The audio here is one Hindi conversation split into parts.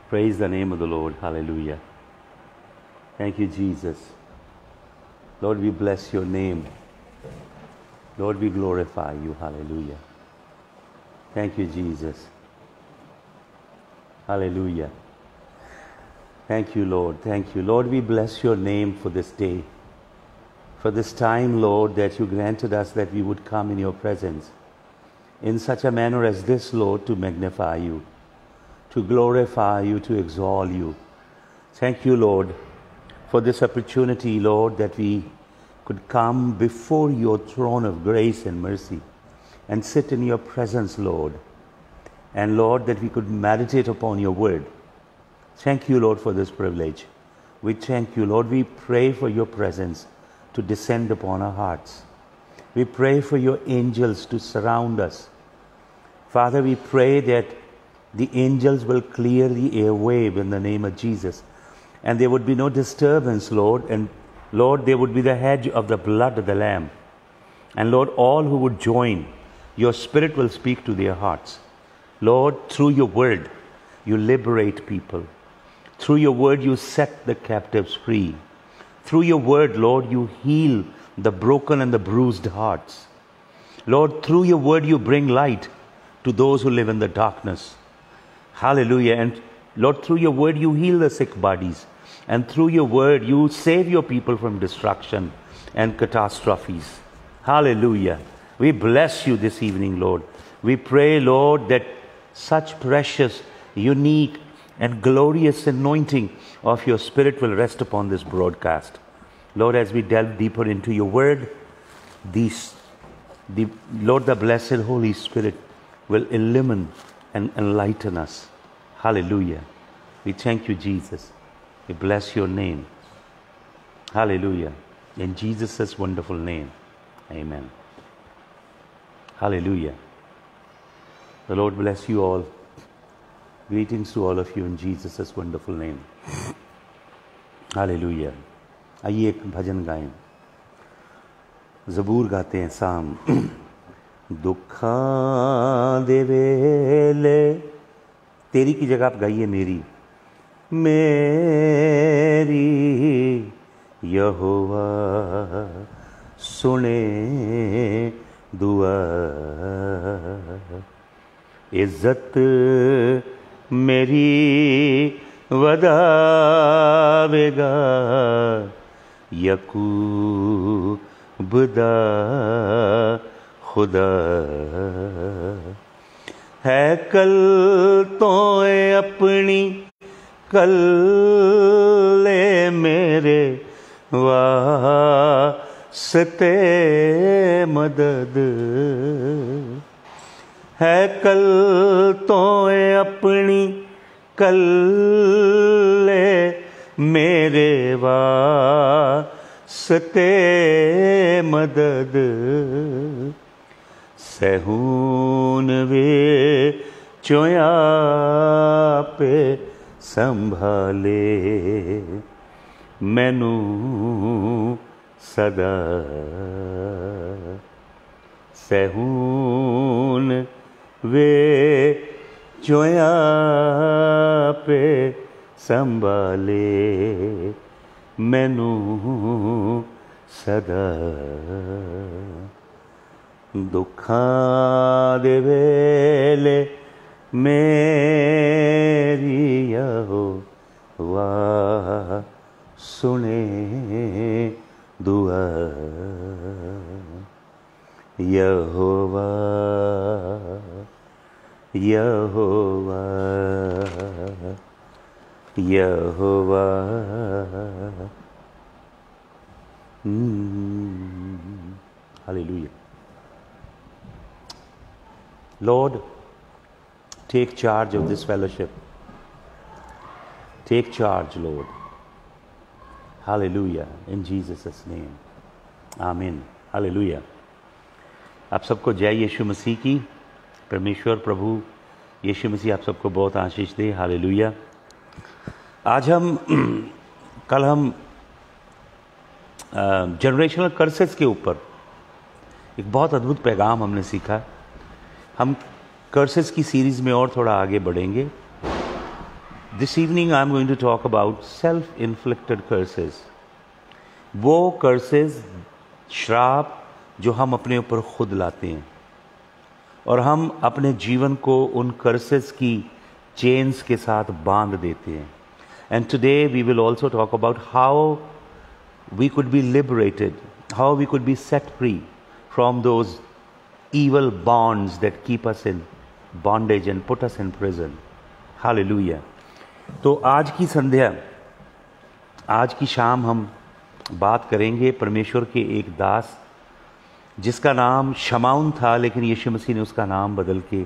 Praise the name of the Lord. Hallelujah. Thank you, Jesus. Lord, we bless your name. Lord, we glorify you. Hallelujah. Thank you, Jesus. Hallelujah. Thank you, Lord. Thank you. Lord, we bless your name for this day. For this time, Lord, that you granted us that we would come in your presence in such a manner as this, Lord, to magnify you, to glorify you, to exalt you. Thank you, Lord, for this opportunity, Lord, that we could come before your throne of grace and mercy and sit in your presence, Lord. And Lord, that we could meditate upon your word. Thank you, Lord, for this privilege. We thank you, Lord. We pray for your presence to descend upon our hearts. We pray for your angels to surround us. Father, we pray that the angels will clear the airwave in the name of Jesus. And there would be no disturbance, Lord. And Lord, there would be the hedge of the blood of the Lamb. And Lord, all who would join, your Spirit will speak to their hearts. Lord, through your word, you liberate people. Through your word, you set the captives free. Through your word, Lord, you heal the broken and the bruised hearts. Lord, through your word, you bring light to those who live in the darkness. Hallelujah. And Lord, through your word, you heal the sick bodies. And through your word, you save your people from destruction and catastrophes. Hallelujah. We bless you this evening, Lord. We pray, Lord, that such precious, unique, and glorious anointing of your Spirit will rest upon this broadcast. Lord, as we delve deeper into your word, Lord, the blessed Holy Spirit will illumine and enlighten us. Hallelujah. We thank you, Jesus. We bless your name. Hallelujah. In Jesus' wonderful name. Amen. Hallelujah. The Lord bless you all. Greetings to all of you in Jesus' wonderful name. Hallelujah. आइए एक भजन गाएं. ज़बूर गाते हैं साम. दुखा दे वेले, तेरी की जगह आप गाइए मेरी. मेरी यहोवा सुने दुआ. इज्जत मेरी वदावेगा यकूब दा खुदा. है कल तो अपनी कल्ले मेरे वास्ते मदद. है कल तो अपनी कल्ले मेरे वास्ते मदद. सहून वे चोया पे संभाले मैनू सदा. सहून वे चोया पे संभाले मैनू सदा. दुखां दे वेले मेरी यहोवा सुने दुआ. यहोवा यहोवा यहोवा. Hallelujah. Lord, take charge of this fellowship. Take charge, Lord. Hallelujah. In Jesus' name. Amen. Hallelujah. आप सबको जय यीशु मसीह की. परमेश्वर प्रभु यीशु मसीह आप सबको बहुत आशीष दे. हालेलुया. आज कल हम जनरेशनल कर्सेस के ऊपर एक बहुत अद्भुत पैगाम हमने सीखा. हम कर्सेस की सीरीज़ में और थोड़ा आगे बढ़ेंगे This evening I'm going to talk about self-inflicted curses. वो कर्सेस, श्राप जो हम अपने ऊपर खुद लाते हैं और हम अपने जीवन को उन कर्सेस की चेन्स के साथ बांध देते हैं. And today we will also talk about how we could be liberated, how we could be set free from those evil bonds that keep us in bondage and put us in prison. Hallelujah. तो आज की संध्या, आज की शाम हम बात करेंगे परमेश्वर के एक दास जिसका नाम शमाउन था, लेकिन यीशु मसीह ने उसका नाम बदल के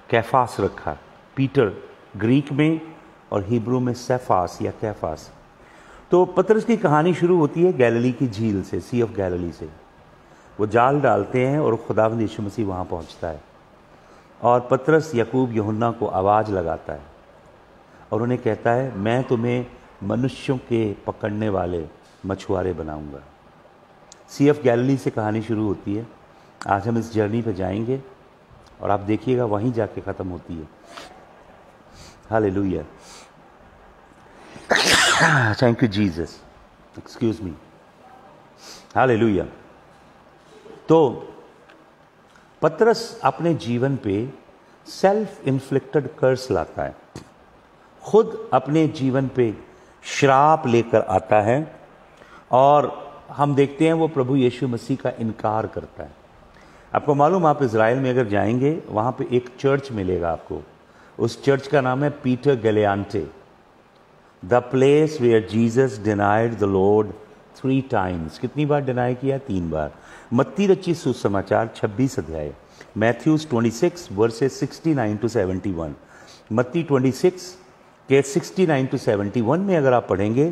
कैफास रखा. पीटर ग्रीक में और हिब्रू में सेफास या कैफास. तो पतरस की कहानी शुरू होती है गैलिली की झील से, सी ऑफ गैलिली से. वो जाल डालते हैं और खुदावंद यीशु मसीह वहाँ पहुँचता है और पतरस, याकूब, यूहन्ना को आवाज़ लगाता है और उन्हें कहता है, मैं तुम्हें मनुष्यों के पकड़ने वाले मछुआरे बनाऊंगा. सी ऑफ गैलिली से कहानी शुरू होती है. आज हम इस जर्नी पे जाएंगे और आप देखिएगा वहीं जाके ख़त्म होती है. Hallelujah. Thank you Jesus. Excuse me. Hallelujah. तो पतरस अपने जीवन पे सेल्फ इन्फ्लिक्टेड कर्स लाता है, खुद अपने जीवन पे श्राप लेकर आता है और हम देखते हैं वो प्रभु यीशु मसीह का इनकार करता है. आपको मालूम, आप इज़राइल में अगर जाएंगे वहाँ पे एक चर्च मिलेगा आपको. उस चर्च का नाम है Peter Gallicante, the place where Jesus denied the Lord 3 times. कितनी बार डिनाई किया? 3 बार. मत्ती रचित सुसमाचार 26 अध्याय, मैथ्यूज 26 वर्सेस 69 to 71. मत्ती 26 के 69 to 71 में अगर आप पढ़ेंगे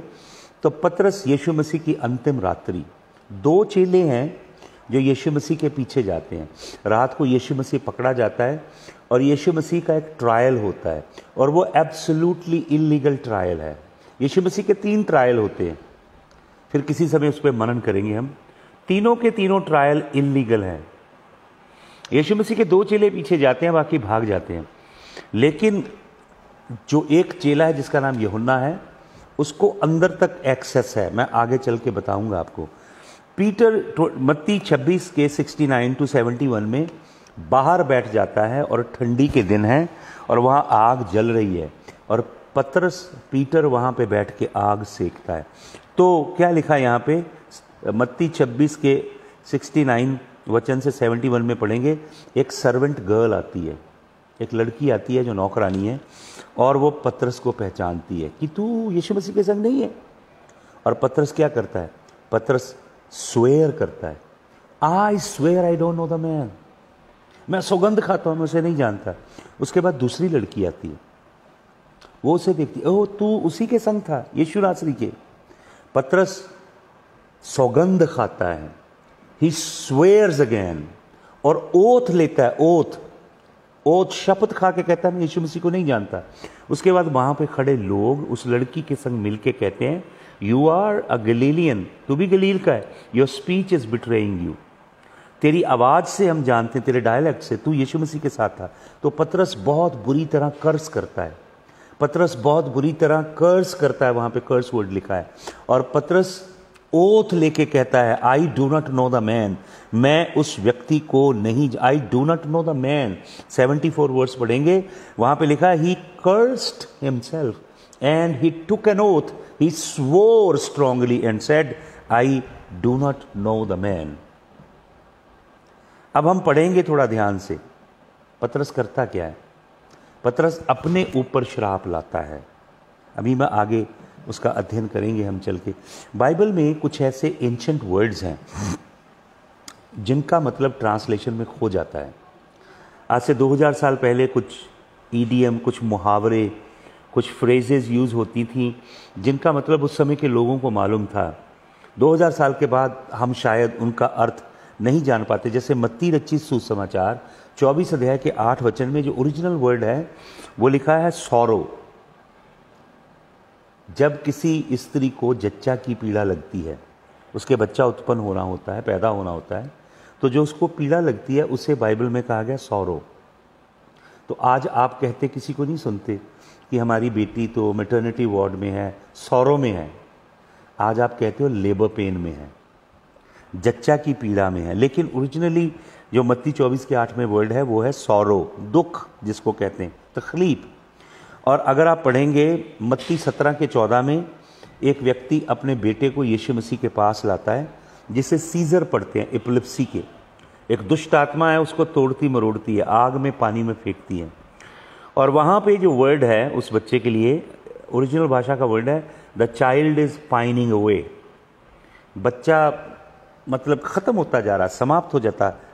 तो पतरस यीशु मसीह की अंतिम रात्रि, 2 चेले हैं जो यीशु मसीह के पीछे जाते हैं. रात को यीशु मसीह पकड़ा जाता है और यीशु मसीह का एक ट्रायल होता है और वो एब्सोल्युटली इलीगल ट्रायल है. यीशु मसीह के 3 ट्रायल होते हैं, फिर किसी समय उस पर मनन करेंगे हम. तीनों के तीनों ट्रायल इलीगल हैं. यीशु मसीह के 2 चेले पीछे जाते हैं, बाकी भाग जाते हैं. लेकिन जो एक चेला है जिसका नाम यूहन्ना है, उसको अंदर तक एक्सेस है. मैं आगे चल के बताऊंगा आपको. पीटर मत्ती 26 के 69 to 71 में बाहर बैठ जाता है और ठंडी के दिन है और वहाँ आग जल रही है और पीटर वहाँ पे बैठ के आग सेकता है. तो क्या लिखा है यहाँ पे? मत्ती 26 के 69 वचन से 71 में पढ़ेंगे. एक सर्वेंट गर्ल आती है, एक लड़की आती है जो नौकरानी है और वो पतरस को पहचानती है कि तू यीशु मसीह के संग नहीं है. और पतरस क्या करता है? पतरस स्वेयर करता है, I swear I don't know the man. मैं सौगंध खाता हूँ, मैं उसे नहीं जानता. उसके बाद दूसरी लड़की आती है, वो उसे देखती है, ओह तू उसी के संग था, यीशु नासरी के. पतरस सौगंध खाता है, ही स्वेयर्स अगेन, और ओथ लेता है. ओथ शपथ खा के कहता है मैं यीशु मसीह को नहीं जानता. उसके बाद वहां पे खड़े लोग उस लड़की के संग मिलके कहते हैं, यू आर अ गलीलियन, तू भी गलील का है. Your speech is betraying you. तेरी आवाज से हम जानते हैं, तेरे डायलेक्ट से तू यीशु मसीह के साथ था. तो पतरस बहुत बुरी तरह कर्स करता है. पतरस बहुत बुरी तरह कर्स करता है, वहां पे कर्स वर्ड लिखा है. और पतरस ओथ लेके कहता है, I do not know the man, मैं उस व्यक्ति को नहीं, I do not know the man. 74 verse पढ़ेंगे, वहां पे लिखा है, he cursed himself and he took an oath, he swore strongly and said, I do not know the man. अब हम पढ़ेंगे थोड़ा ध्यान से. पतरस करता क्या है? पतरस अपने ऊपर श्राप लाता है. अभी मैं आगे उसका अध्ययन करेंगे हम चल के. बाइबल में कुछ ऐसे एंशंट वर्ड्स हैं जिनका मतलब ट्रांसलेशन में खो जाता है. आज से 2000 साल पहले कुछ ईडीएम, कुछ मुहावरे, कुछ फ्रेजेस यूज़ होती थी जिनका मतलब उस समय के लोगों को मालूम था. 2000 साल के बाद हम शायद उनका अर्थ नहीं जान पाते. जैसे मत्ती रचित सुसमाचार 24 अध्याय के 8 वचन में जो ओरिजिनल वर्ड है वो लिखा है सॉरो. जब किसी स्त्री को जच्चा की पीड़ा लगती है, उसके बच्चा उत्पन्न होना होता है, पैदा होना होता है, तो जो उसको पीड़ा लगती है उसे बाइबल में कहा गया सॉरो. तो आज आप कहते किसी को नहीं सुनते कि हमारी बेटी तो मैटरनिटी वार्ड में है, सौरों में है। आज आप कहते हो लेबर पेन में है, जच्चा की पीड़ा में है। लेकिन ओरिजिनली जो मत्ती 24 के 8 में वर्ड है वो है सौरो, दुख जिसको कहते हैं, तकलीफ। और अगर आप पढ़ेंगे मत्ती 17 के 14 में, एक व्यक्ति अपने बेटे को यीशु मसीह के पास लाता है जिसे सीजर पढ़ते हैं, एपिलेप्सी के। एक दुष्ट आत्मा है, उसको तोड़ती मरोड़ती है, आग में पानी में फेंकती है। और वहाँ पे जो वर्ड है उस बच्चे के लिए, ओरिजिनल भाषा का वर्ड है the child is pining away. बच्चा मतलब ख़त्म होता जा रहा है, समाप्त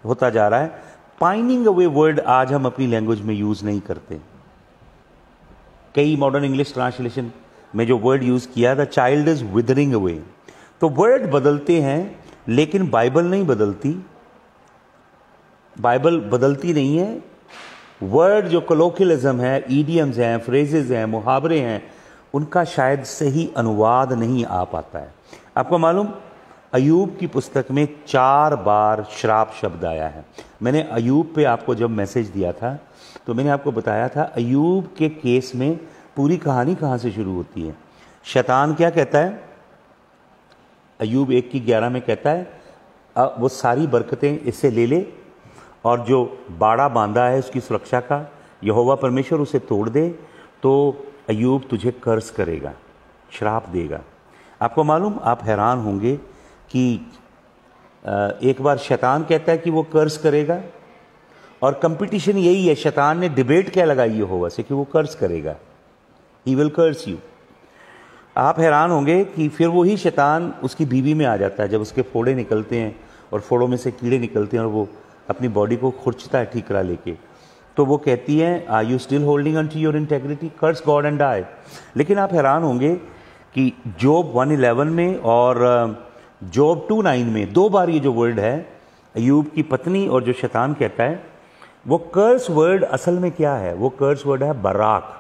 होता जा रहा है। पाइनिंग अवे वर्ड आज हम अपनी लैंग्वेज में यूज़ नहीं करते। कई मॉडर्न इंग्लिश ट्रांसलेशन में जो वर्ड यूज़ किया, the child is withering away. तो वर्ड बदलते हैं लेकिन बाइबल नहीं बदलती। बाइबल बदलती नहीं है। वर्ड जो कोलोकियलिज्म है, ईडियम्स हैं, फ्रेजेस हैं, मुहावरे हैं, उनका शायद सही अनुवाद नहीं आ पाता है। आपको मालूम, अयूब की पुस्तक में 4 बार श्राप शब्द आया है। मैंने अयूब पे आपको जब मैसेज दिया था तो मैंने आपको बताया था अयूब के केस में पूरी कहानी कहाँ से शुरू होती है। शैतान क्या कहता है? अयूब 1 की 11 में कहता है वो सारी बरकतें इससे ले ले और जो बाड़ा बांधा है उसकी सुरक्षा का, यहोवा परमेश्वर उसे तोड़ दे तो अयूब तुझे कर्ज करेगा, श्राप देगा। आपको मालूम, आप हैरान होंगे कि एक बार शैतान कहता है कि वो कर्ज करेगा और कंपटीशन यही है। शैतान ने डिबेट क्या लगाई यहोवा से कि वो कर्ज करेगा, ही विल कर्स यू। आप हैरान होंगे कि फिर वही शैतान उसकी बीवी में आ जाता है जब उसके फोड़े निकलते हैं और फोड़ों में से कीड़े निकलते हैं और वो अपनी बॉडी को खुरचता है ठीकरा लेके। तो वो कहती है are you still holding on to your integrity, curse God and die. लेकिन आप हैरान होंगे कि जोब 1:11 में और जोब 2:9 में 2 बार ये जो वर्ड है अयूब की पत्नी और जो शैतान कहता है, वो कर्स वर्ड असल में क्या है? वो कर्स वर्ड है बराक।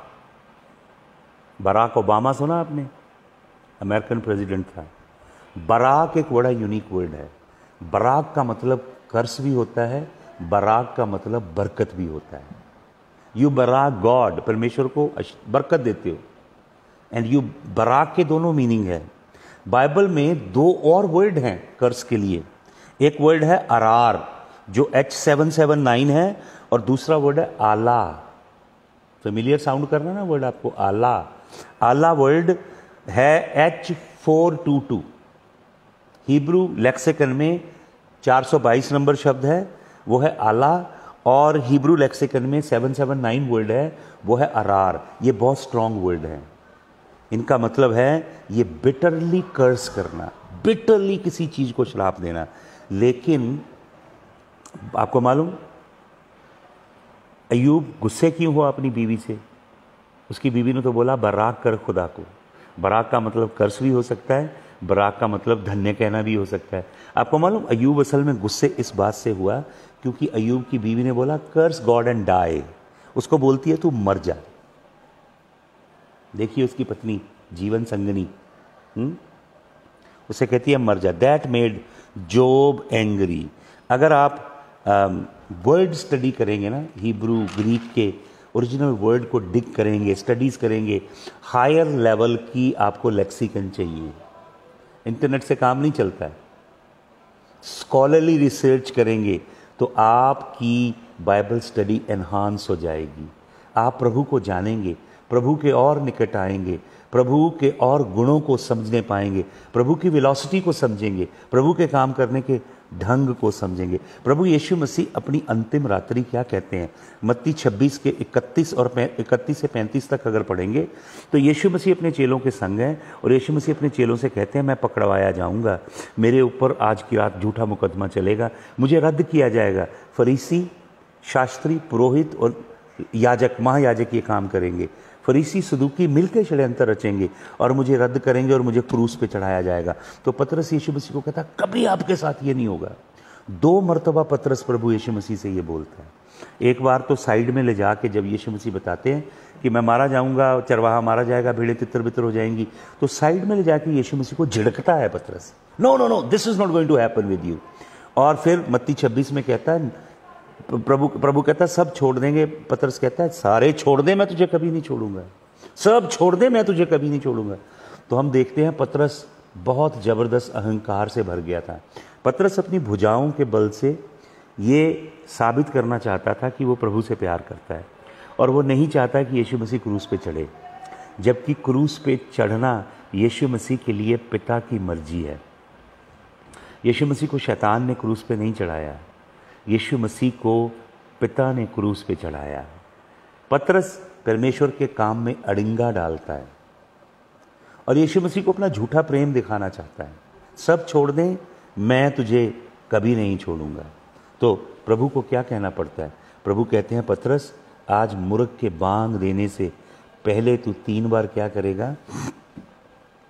बराक ओबामा सुना आपने? अमेरिकन प्रेसिडेंट था। बराक एक बड़ा यूनिक वर्ड है। बराक का मतलब कर्स भी होता है, बराक का मतलब बरकत भी होता है। यू बराक गॉड, परमेश्वर को बरकत देते हो, एंड यू बराक के दोनों मीनिंग है। बाइबल में 2 और वर्ड हैं कर्स के लिए। एक वर्ड है अरार जो H779 है और दूसरा वर्ड है आला। फेमिलियर साउंड करना ना वर्ड आपको, आला। आला वर्ड है H422। हिब्रू लेक्सिकन में 422 नंबर शब्द है, वो है आला। और हिब्रू लेक्सिकन में 779 वर्ड है, वो है अरार। ये बहुत स्ट्रॉन्ग वर्ड है। इनका मतलब है ये बिटरली कर्स करना, बिटरली किसी चीज को श्राप देना। लेकिन आपको मालूम अयूब गुस्से क्यों हुआ अपनी बीवी से? उसकी बीवी ने तो बोला बराक कर खुदा को। बराक का मतलब कर्स भी हो सकता है, बराक का मतलब धन्य कहना भी हो सकता है। आपको मालूम अयूब असल में गुस्से इस बात से हुआ क्योंकि अयूब की बीवी ने बोला कर्स गॉड एंड डाई। उसको बोलती है तू मर जा। देखिए उसकी पत्नी जीवन संगनी उसे कहती है मर जा। That made job angry. अगर आप वर्ड स्टडी करेंगे ना, हिब्रू ग्रीक के ओरिजिनल वर्ड को डिग करेंगे, स्टडीज करेंगे, हायर लेवल की आपको लेक्सिकन चाहिए। इंटरनेट से काम नहीं चलता है। स्कॉलरली रिसर्च करेंगे तो आपकी बाइबल स्टडी एनहांस हो जाएगी। आप प्रभु को जानेंगे, प्रभु के और निकट आएंगे, प्रभु के और गुणों को समझने पाएंगे, प्रभु की वेलोसिटी को समझेंगे, प्रभु के काम करने के ढंग को समझेंगे। प्रभु यीशु मसीह अपनी अंतिम रात्रि क्या कहते हैं? मत्ती 26 के 31 से 35 तक अगर पढ़ेंगे तो यीशु मसीह अपने चेलों के संग हैं और यीशु मसीह अपने चेलों से कहते हैं मैं पकड़वाया जाऊंगा, मेरे ऊपर आज की रात झूठा मुकदमा चलेगा, मुझे रद्द किया जाएगा। फरीसी, शास्त्री, पुरोहित और याजक, महायाजक ये काम करेंगे। फरीसी सदूकी मिलकर षड्यंत्र रचेंगे और मुझे रद्द करेंगे और मुझे क्रूस पे चढ़ाया जाएगा। तो पतरस यीशु मसीह को कहता कभी आपके साथ ये नहीं होगा। 2 मरतबा पतरस प्रभु यीशु मसीह से ये बोलता है। एक बार तो साइड में ले जाके जब यीशु मसीह बताते हैं कि मैं मारा जाऊंगा, चरवाहा मारा जाएगा, भेड़ें तितर बितर हो जाएंगी, तो साइड में ले जाके यीशु मसीह को झिड़कता है पतरस, no no no, this is not going to happen with you. और फिर मत्ती 26 में कहता है प्रभु प्रभु कहता है सब छोड़ देंगे, पतरस कहता है सारे छोड़ दे, मैं तुझे कभी नहीं छोड़ूंगा, सब छोड़ दे, मैं तुझे कभी नहीं छोड़ूंगा। तो हम देखते हैं पतरस बहुत जबरदस्त अहंकार से भर गया था। पतरस अपनी भुजाओं के बल से ये साबित करना चाहता था कि वो प्रभु से प्यार करता है, और वो नहीं चाहता कि यीशु मसीह क्रूस पे चढ़े, जबकि क्रूस पे चढ़ना यीशु मसीह के लिए पिता की मर्जी है। यीशु मसीह को शैतान ने क्रूस पे नहीं चढ़ाया, यीशु मसीह को पिता ने क्रूस पे चढ़ाया। पतरस परमेश्वर के काम में अड़िंगा डालता है और यीशु मसीह को अपना झूठा प्रेम दिखाना चाहता है। सब छोड़ दें, मैं तुझे कभी नहीं छोड़ूंगा। तो प्रभु को क्या कहना पड़ता है? प्रभु कहते हैं पतरस, आज मूर्ख के बांग देने से पहले तू 3 बार क्या करेगा?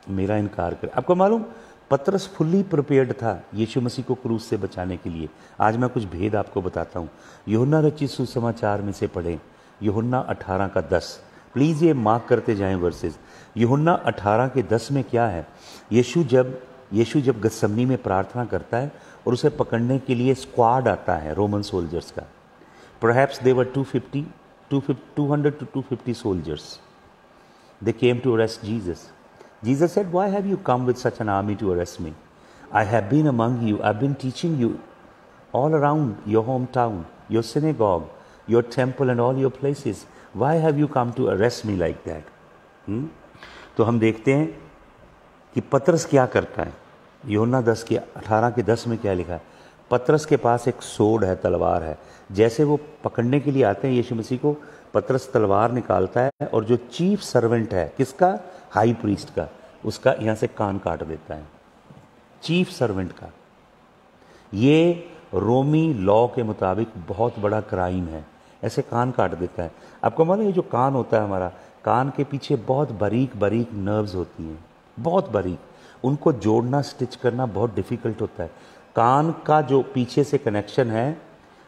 मेरा इनकार कर। आपको मालूम, पतरस फुल्ली प्रिपेयर्ड था यीशु मसीह को क्रूस से बचाने के लिए। आज मैं कुछ भेद आपको बताता हूँ। यूहन्ना रचित सुसमाचार में से पढ़ें, यूहन्ना 18 का 10। प्लीज़ ये मार्क करते जाएं वर्सेस। यूहन्ना 18 के 10 में क्या है? यीशु जब गत्समनी में प्रार्थना करता है और उसे पकड़ने के लिए स्क्वाड आता है रोमन सोल्जर्स का। Perhaps they were 200 to 250 soldiers. They came to arrest Jesus. Jesus said, "Why have you come with such an army to arrest me? I have been among you. I've been teaching you all around your hometown, your synagogue, your temple and all your places. Why have you come to arrest me like that?" तो हम देखते हैं कि पतरस क्या करता है। यूहन्ना 10 के 18 के 10 में क्या लिखा है? पतरस के पास एक सोड है, तलवार है। जैसे वो पकड़ने के लिए आते हैं यीशु मसीह को, पतरस तलवार निकालता है और जो चीफ सर्वेंट है, किसका? हाई प्रीस्ट का, उसका यहाँ से कान काट देता है। चीफ सर्वेंट का। ये रोमी लॉ के मुताबिक बहुत बड़ा क्राइम है, ऐसे कान काट देता है। आपको मालूम, ये जो कान होता है हमारा, कान के पीछे बहुत बारीक बारीक नर्व्स होती हैं, बहुत बारीक। उनको जोड़ना, स्टिच करना बहुत डिफ़िकल्ट होता है। कान का जो पीछे से कनेक्शन है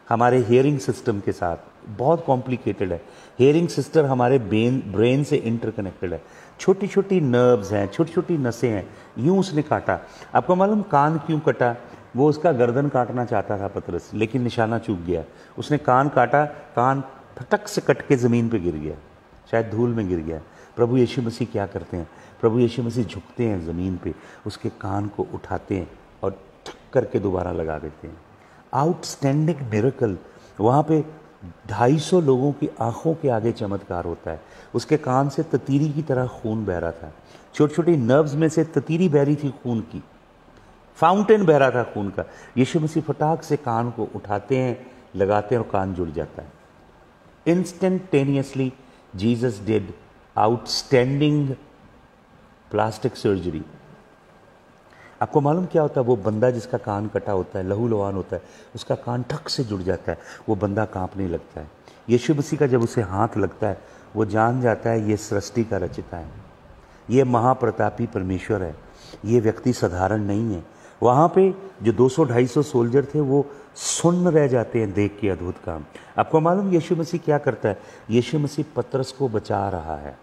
हमारे हियरिंग सिस्टम के साथ, बहुत कॉम्प्लिकेटेड है। हियरिंग सिस्टम हमारे ब्रेन से इंटरकनेक्टेड है। छोटी छोटी नर्व्स हैं, छोटी छोटी नसें हैं। यूं उसने काटा। आपको मालूम कान क्यों कटा? वो उसका गर्दन काटना चाहता था पतरस, लेकिन निशाना चूक गया। उसने कान काटा, कान फटक से कट के ज़मीन पे गिर गया, शायद धूल में गिर गया। प्रभु यीशु मसीह क्या करते हैं? प्रभु यीशु मसीह झुकते हैं ज़मीन पे, उसके कान को उठाते हैं और ठक करके दोबारा लगा देते हैं। Outstanding miracle. वहाँ पे 250 लोगों की आंखों के आगे चमत्कार होता है। उसके कान से ततीरी की तरह खून बह रहा था। छोटी छोटी नर्व्स में से ततीरी बह रही थी खून की, फाउंटेन बह रहा था खून का। यीशु मसीह फटाक से कान को उठाते हैं, लगाते हैं और कान जुड़ जाता है। Instantaneously Jesus did outstanding plastic surgery. आपको मालूम क्या होता है? वो बंदा जिसका कान कटा होता है, लहूलुहान होता है, उसका कान ठक से जुड़ जाता है, वो बंदा कांपने लगता है। यीशु मसीह का जब उसे हाथ लगता है, वो जान जाता है ये सृष्टि का रचिता है, ये महाप्रतापी परमेश्वर है, ये व्यक्ति साधारण नहीं है। वहाँ पे जो 200-250 सोल्जर थे वो सुन्न रह जाते हैं देख के अद्भुत काम। आपको मालूम यीशु मसीह क्या करता है? यीशु मसीह पतरस को बचा रहा है।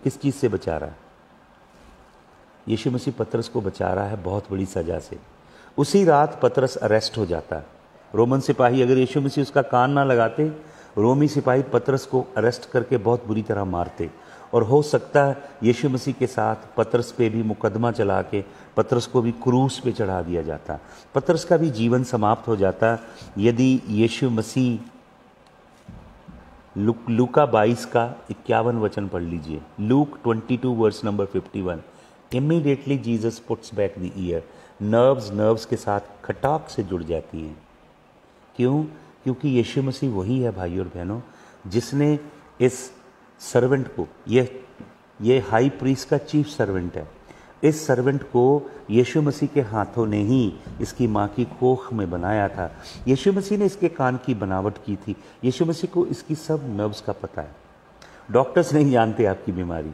किस चीज़ से बचा रहा है? यीशु मसीह पतरस को बचा रहा है बहुत बड़ी सज़ा से। उसी रात पतरस अरेस्ट हो जाता है। रोमन सिपाही, अगर यीशु मसीह उसका कान ना लगाते, रोमी सिपाही पतरस को अरेस्ट करके बहुत बुरी तरह मारते, और हो सकता है यीशु मसीह के साथ पतरस पे भी मुकदमा चला के पतरस को भी क्रूस पे चढ़ा दिया जाता। पतरस का भी जीवन समाप्त हो जाता यदि यीशु मसीह, लूका 22 का 51 वचन पढ़ लीजिए। Luke 22 verse number 51। Immediately Jesus puts back the ear. Nerves के साथ खटाक से जुड़ जाती हैं। क्यों? क्योंकि यीशु मसीह वही है भाई और बहनों, जिसने इस सर्वेंट को, ये हाई प्रीस्ट का चीफ सर्वेंट है, इस सर्वेंट को यीशु मसीह के हाथों ने ही इसकी माँ की कोख में बनाया था। यीशु मसीह ने इसके कान की बनावट की थी। यीशु मसीह को इसकी सब नर्व्स का पता है। डॉक्टर्स नहीं जानते आपकी बीमारी,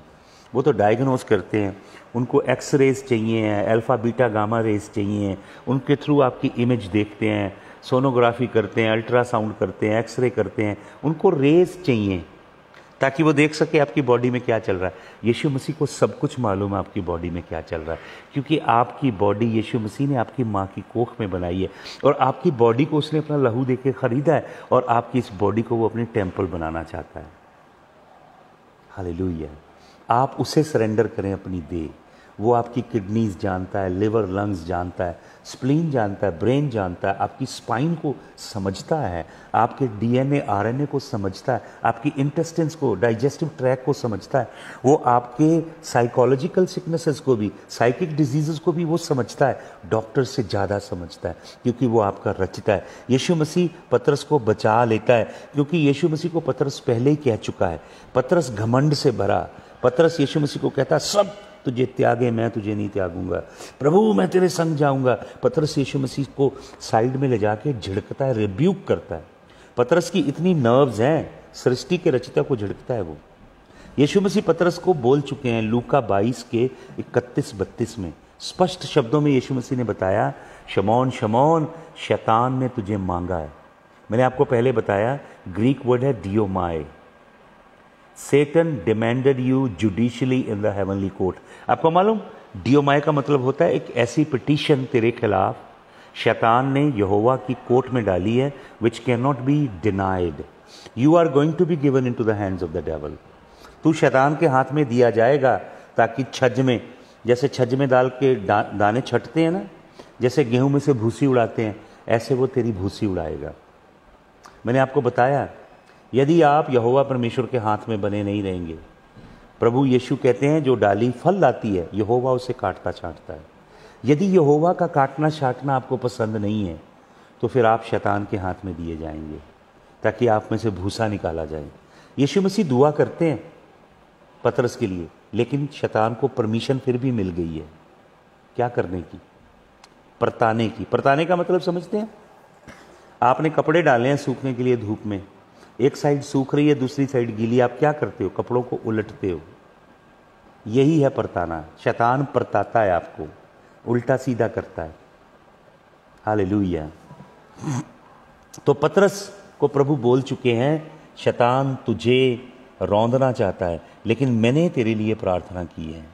वो तो डायग्नोज करते हैं। उनको एक्सरेज चाहिए हैं, अल्फ़ा बीटा गामा रेज चाहिए हैं, उनके थ्रू आपकी इमेज देखते हैं, सोनोग्राफी करते हैं, अल्ट्रासाउंड करते हैं, एक्सरे करते हैं, उनको रेज चाहिए। ताकि वो देख सके आपकी बॉडी में क्या चल रहा है। यीशु मसीह को सब कुछ मालूम है आपकी बॉडी में क्या चल रहा है, क्योंकि आपकी बॉडी यीशु मसीह ने आपकी माँ की कोख में बनाई है और आपकी बॉडी को उसने अपना लहू देके खरीदा है और आपकी इस बॉडी को वो अपनी टेम्पल बनाना चाहता है। हालेलुया। आप उसे सरेंडर करें अपनी देह। वो आपकी किडनीज जानता है, लिवर लंग्स जानता है, स्प्लीन जानता है, ब्रेन जानता है, आपकी स्पाइन को समझता है, आपके डीएनए आरएनए को समझता है, आपकी इंटेस्टाइन्स को, डाइजेस्टिव ट्रैक को समझता है। वो आपके साइकोलॉजिकल सिकनेसेस को भी, साइकिक डिजीजेस को भी वो समझता है, डॉक्टर से ज़्यादा समझता है, क्योंकि वो आपका रचता है। यीशु मसीह पतरस को बचा लेता है, क्योंकि यीशु मसीह को पतरस पहले ही कह चुका है। पतरस घमंड से भरा, पतरस यीशु मसीह को कहता, सब तुझे त्यागे, मैं तुझे नहीं त्यागूंगा, प्रभु मैं तेरे संग जाऊंगा। पतरस यीशु मसीह को साइड में ले जाके झिड़कता है, रिब्यूक करता है। पतरस की इतनी नर्व्स हैं, सृष्टि के रचयिता को झिड़कता है वो। यीशु मसीह पतरस को बोल चुके हैं लूका 22 के 31-32 में, स्पष्ट शब्दों में यीशु मसीह ने बताया, शमौन शमौन, शैतान ने तुझे मांगा है। मैंने आपको पहले बताया ग्रीक वर्ड है डियोमाए। Satan demanded you judicially in the heavenly court। आपको मालूम डियोमाय का मतलब होता है एक ऐसी पिटीशन तेरे खिलाफ शैतान ने यहोवा की कोर्ट में डाली है which cannot be denied। You are going to be given into the hands of the devil। तू शैतान के हाथ में दिया जाएगा, ताकि छज में, जैसे छज में डाल के दाने छटते हैं ना, जैसे गेहूं में से भूसी उड़ाते हैं, ऐसे वो तेरी भूसी उड़ाएगा। मैंने आपको बताया यदि आप यहोवा परमेश्वर के हाथ में बने नहीं रहेंगे, प्रभु यीशु कहते हैं जो डाली फल लाती है यहोवा उसे काटता छांटता है। यदि यहोवा का काटना छांटना आपको पसंद नहीं है तो फिर आप शैतान के हाथ में दिए जाएंगे, ताकि आप में से भूसा निकाला जाए। यीशु मसीह दुआ करते हैं पतरस के लिए, लेकिन शैतान को परमिशन फिर भी मिल गई है क्या करने की? परताने की। परताने का मतलब समझते हैं? आपने कपड़े डाले हैं सूखने के लिए धूप में, एक साइड सूख रही है, दूसरी साइड गीली, आप क्या करते हो? कपड़ों को उलटते हो। यही है परताना। शैतान परताता है आपको, उल्टा सीधा करता है। हालेलुया। तो पतरस को प्रभु बोल चुके हैं, शैतान तुझे रौंदना चाहता है, लेकिन मैंने तेरे लिए प्रार्थना की है।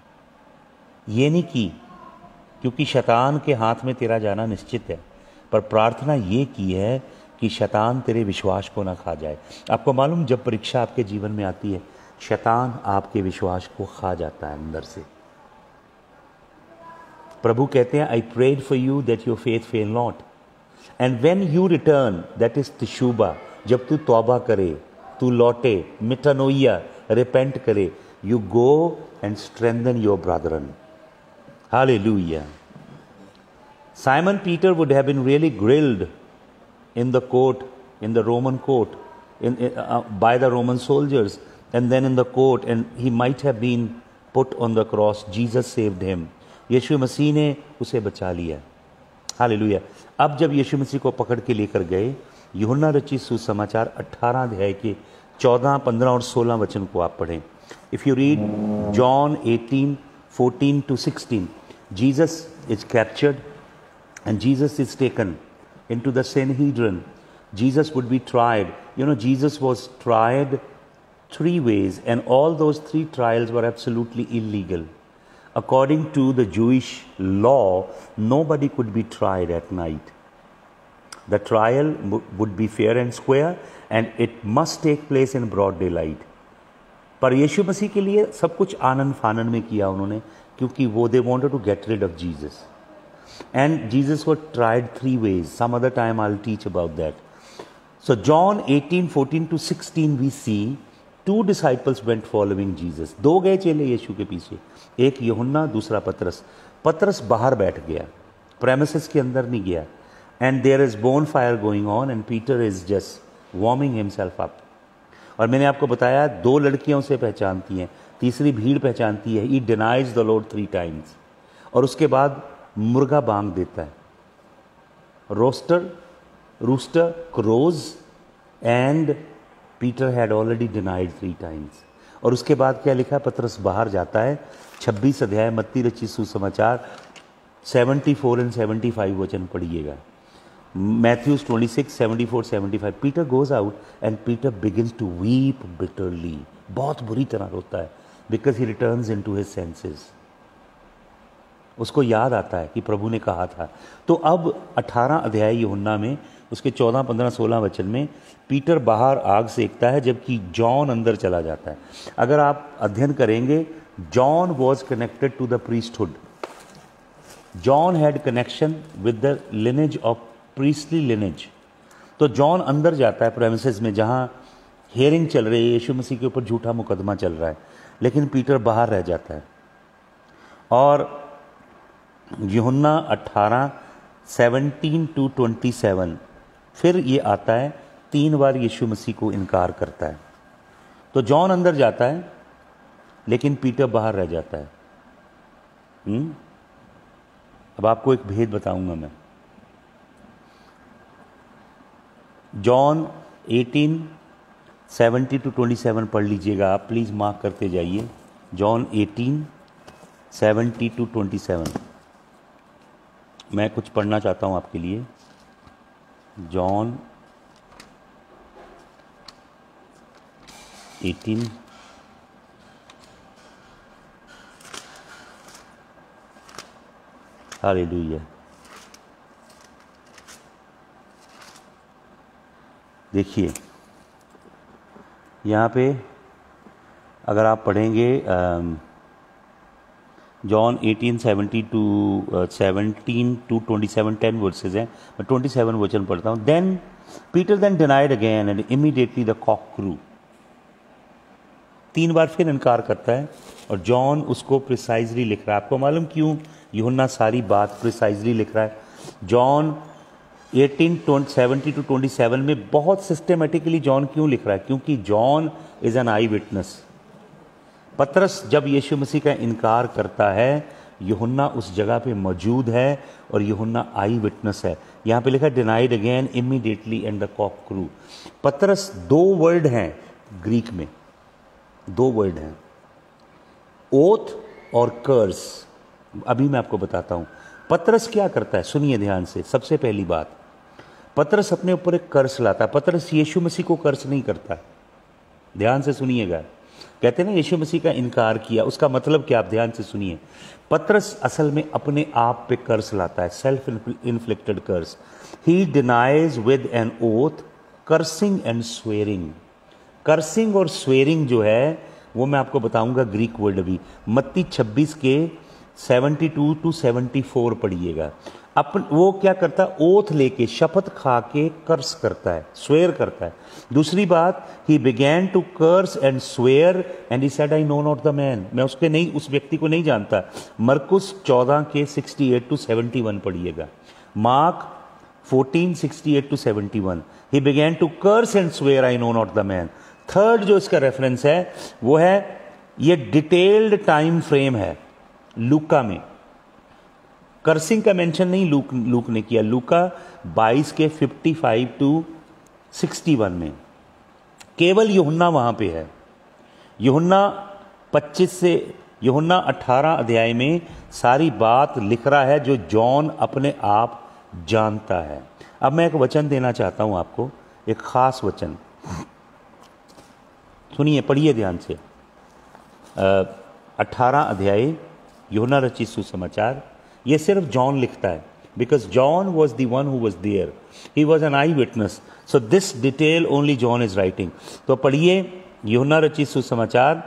ये नहीं की क्योंकि शैतान के हाथ में तेरा जाना निश्चित है, पर प्रार्थना ये की है कि शैतान तेरे विश्वास को ना खा जाए। आपको मालूम, जब परीक्षा आपके जीवन में आती है, शैतान आपके विश्वास को खा जाता है अंदर से। प्रभु कहते हैं, I prayed for you that your faith fail not, and when you return, that is तशूबा, जब तू तौबा करे, तू लौटे, मिटानोइया, रिपेंट करे, you go and strengthen your brethren. Hallelujah. Simon Peter would have been really grilled in the court, in the Roman court, by the Roman soldiers, and then in the court, and he might have been put on the cross. Jesus saved him। यीशु मसीह ने उसे बचा लिया। हालेलुया। अब जब यीशु मसीह को पकड़ के लेकर गए, यूहन्ना रचित सुसमाचार 18 अध्याय के 14, 15 और 16 वचन को आप पढ़ें। If you read John 18:14-16, Jesus is captured and Jesus is taken into the Sanhedrin. Jesus would be tried. You know, Jesus was tried 3 ways, and all those 3 trials were absolutely illegal. According to the Jewish law, nobody could be tried at night. The trial would be fair and square, and it must take place in broad daylight. पर यीशु मसीह के लिए सब कुछ आनन फानन में किया उन्होंने, क्योंकि वो they wanted to get rid of Jesus. And Jesus was tried 3 ways. Some other time I'll teach about that. So John 18:14-16 we see 2 disciples went following Jesus. 2 गए चेले यीशु के पीछे, एक यूहन्ना, दूसरा पतरस। पतरस बाहर बैठ गया, प्रेमिसेस के अंदर नहीं गया। And there is bonfire going on and Peter is just warming himself up. और मैंने आपको बताया 2 लड़कियां उसे पहचानती हैं, तीसरी भीड़ पहचानती है। He denies the Lord 3 times। और उसके बाद मुर्गा बांग देता है। Rooster crows and Peter had already denied 3 times। और उसके बाद क्या लिखा है? पतरस बाहर जाता है। 26 अध्याय मत्ती रचित सुसमाचार 74 और 75 वचन पढ़िएगा। Matthews 26, 74, 75. Peter goes out and Peter begins to weep bitterly. बहुत बुरी तरह रोता है because he returns into his senses. उसको याद आता है कि प्रभु ने कहा था. तो अब 18 अध्याय यूहन्ना में उसके 14, 15, 16 वचन में पीटर बाहर आग सेकता है जबकि जॉन अंदर चला जाता है. अगर आप अध्ययन करेंगे, John was connected to the priesthood. John had connection with the lineage of priestly lineage. तो जॉन अंदर जाता है प्रेमिसेस में जहाँ हेयरिंग चल रही है, यीशु मसीह के ऊपर झूठा मुकदमा चल रहा है, लेकिन पीटर बाहर रह जाता है. और यूहन्ना 18, 17 to 27 फिर ये आता है, 3 बार यीशु मसीह को इनकार करता है. तो जॉन अंदर जाता है लेकिन पीटर बाहर रह जाता है. अब आपको एक भेद बताऊंगा मैं. जॉन 18, 70 to 27 पढ़ लीजिएगा आप, प्लीज़ मार्क करते जाइए. John 18, 70 to 27. मैं कुछ पढ़ना चाहता हूँ आपके लिए. John 18, hallelujah. देखिए यहाँ पे अगर आप पढ़ेंगे जॉन 18, 70 to 17 to 27, 10 वर्सेज हैं. मैं 27 वचन पढ़ता हूँ. Then Peter then denied again and immediately the cock crew. 3 बार फिर इनकार करता है और जॉन उसको प्रिसाइजली लिख रहा है. आपको मालूम क्यों यूहन्ना सारी बात प्रिसाइजली लिख रहा है? जॉन 18, 70 to 27 में बहुत सिस्टमेटिकली जॉन क्यों लिख रहा है? क्योंकि John is an I witness. पतरस जब यीशु मसीह का इनकार करता है, यूहन्ना उस जगह पे मौजूद है और यूहन्ना आई विटनेस है. यहाँ पे लिखा है denied again immediately and the cock crew. पतरस 2 वर्ड हैं ग्रीक में, 2 वर्ड हैं, ओथ और कर्स. अभी मैं आपको बताता हूं पतरस क्या करता है. सुनिए ध्यान से. सबसे पहली बात, पतरस अपने ऊपर एक कर्स लाता है. पतरस यीशु मसीह को कर्स नहीं करता. ध्यान से सुनिएगा. कहते हैं ना यीशु मसीह का इनकार किया, उसका मतलब क्या? आप ध्यान से सुनिए. पतरस असल में अपने आप पे कर्स लाता है, self inflicted curse. He denies with an oath, cursing and swearing. Cursing और स्वेरिंग जो है वो मैं आपको बताऊंगा ग्रीक वर्ड अभी. मत्ती 26 के 72 to 74 पढ़िएगा. वो क्या करता है? ओथ लेके, शपथ खा के कर्स करता है, स्वेयर करता है. दूसरी बात, he began to curse and swear and he said I know not the man. मैं उस व्यक्ति को नहीं जानता. मरकुस 14 के 68 to 71 पढ़िएगा. Mark 14, 68 to 71. He began to curse and swear I know not the man. Third जो इसका रेफरेंस है वो है, ये डिटेल्ड टाइम फ्रेम है लूका में. कर्सिंग का मेंशन नहीं लूक ने किया. लूका 22 के 55 to 61 में. केवल यूहन्ना वहां पे है. यूहन्ना 18 अध्याय में सारी बात लिख रहा है जो जॉन अपने आप जानता है. अब मैं एक वचन देना चाहता हूं आपको, एक खास वचन. सुनिए, पढ़िए ध्यान से. 18 अध्याय यूहन्ना रचित सुसमाचार. ये सिर्फ जॉन लिखता है because John was the one who was there. He was an eyewitness. So this detail only John is writing. तो पढ़िए यूहन्ना रचित सुसमाचार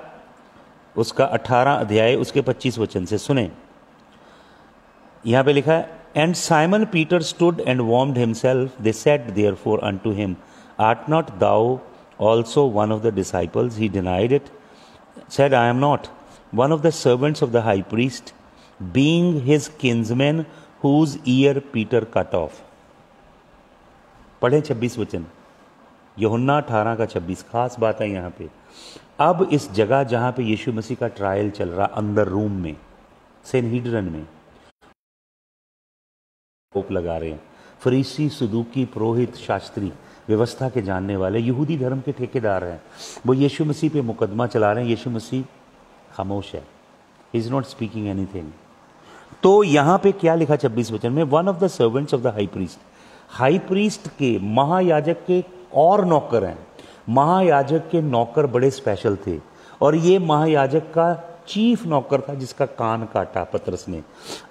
उसका 18 अध्याय उसके 25 वचन से. सुने, यहां पे लिखा है, and Simon Peter stood and warmed himself. They said therefore unto him, art not thou also one of the disciples? He denied it, said, I am not. One of the servants of the high priest, being his kinsman, whose ear Peter cut off. पढ़े 26 वचन, यूहन्ना 18 का 26. खास बात है यहाँ पे. अब इस जगह जहाँ पे यीशु मसीह का ट्रायल चल रहा, अंदर रूम में, सेनहिड्रन में, टोप लगा रहे हैं फरीसी, सदूकी, पुरोहित, शास्त्री, व्यवस्था के जानने वाले, यहूदी धर्म के ठेकेदार हैं. वो यीशु मसीह पे मुकदमा चला रहे हैं. यीशु मसीह खामोश है. He is not speaking anything. तो यहां पे क्या लिखा 26 वचन में? One of the servants of the high priest. High priest के, महायाजक के और नौकर हैं। महायाजक के नौकर बड़े स्पेशल थे और ये महायाजक का चीफ नौकर था जिसका कान काटा पतरस ने।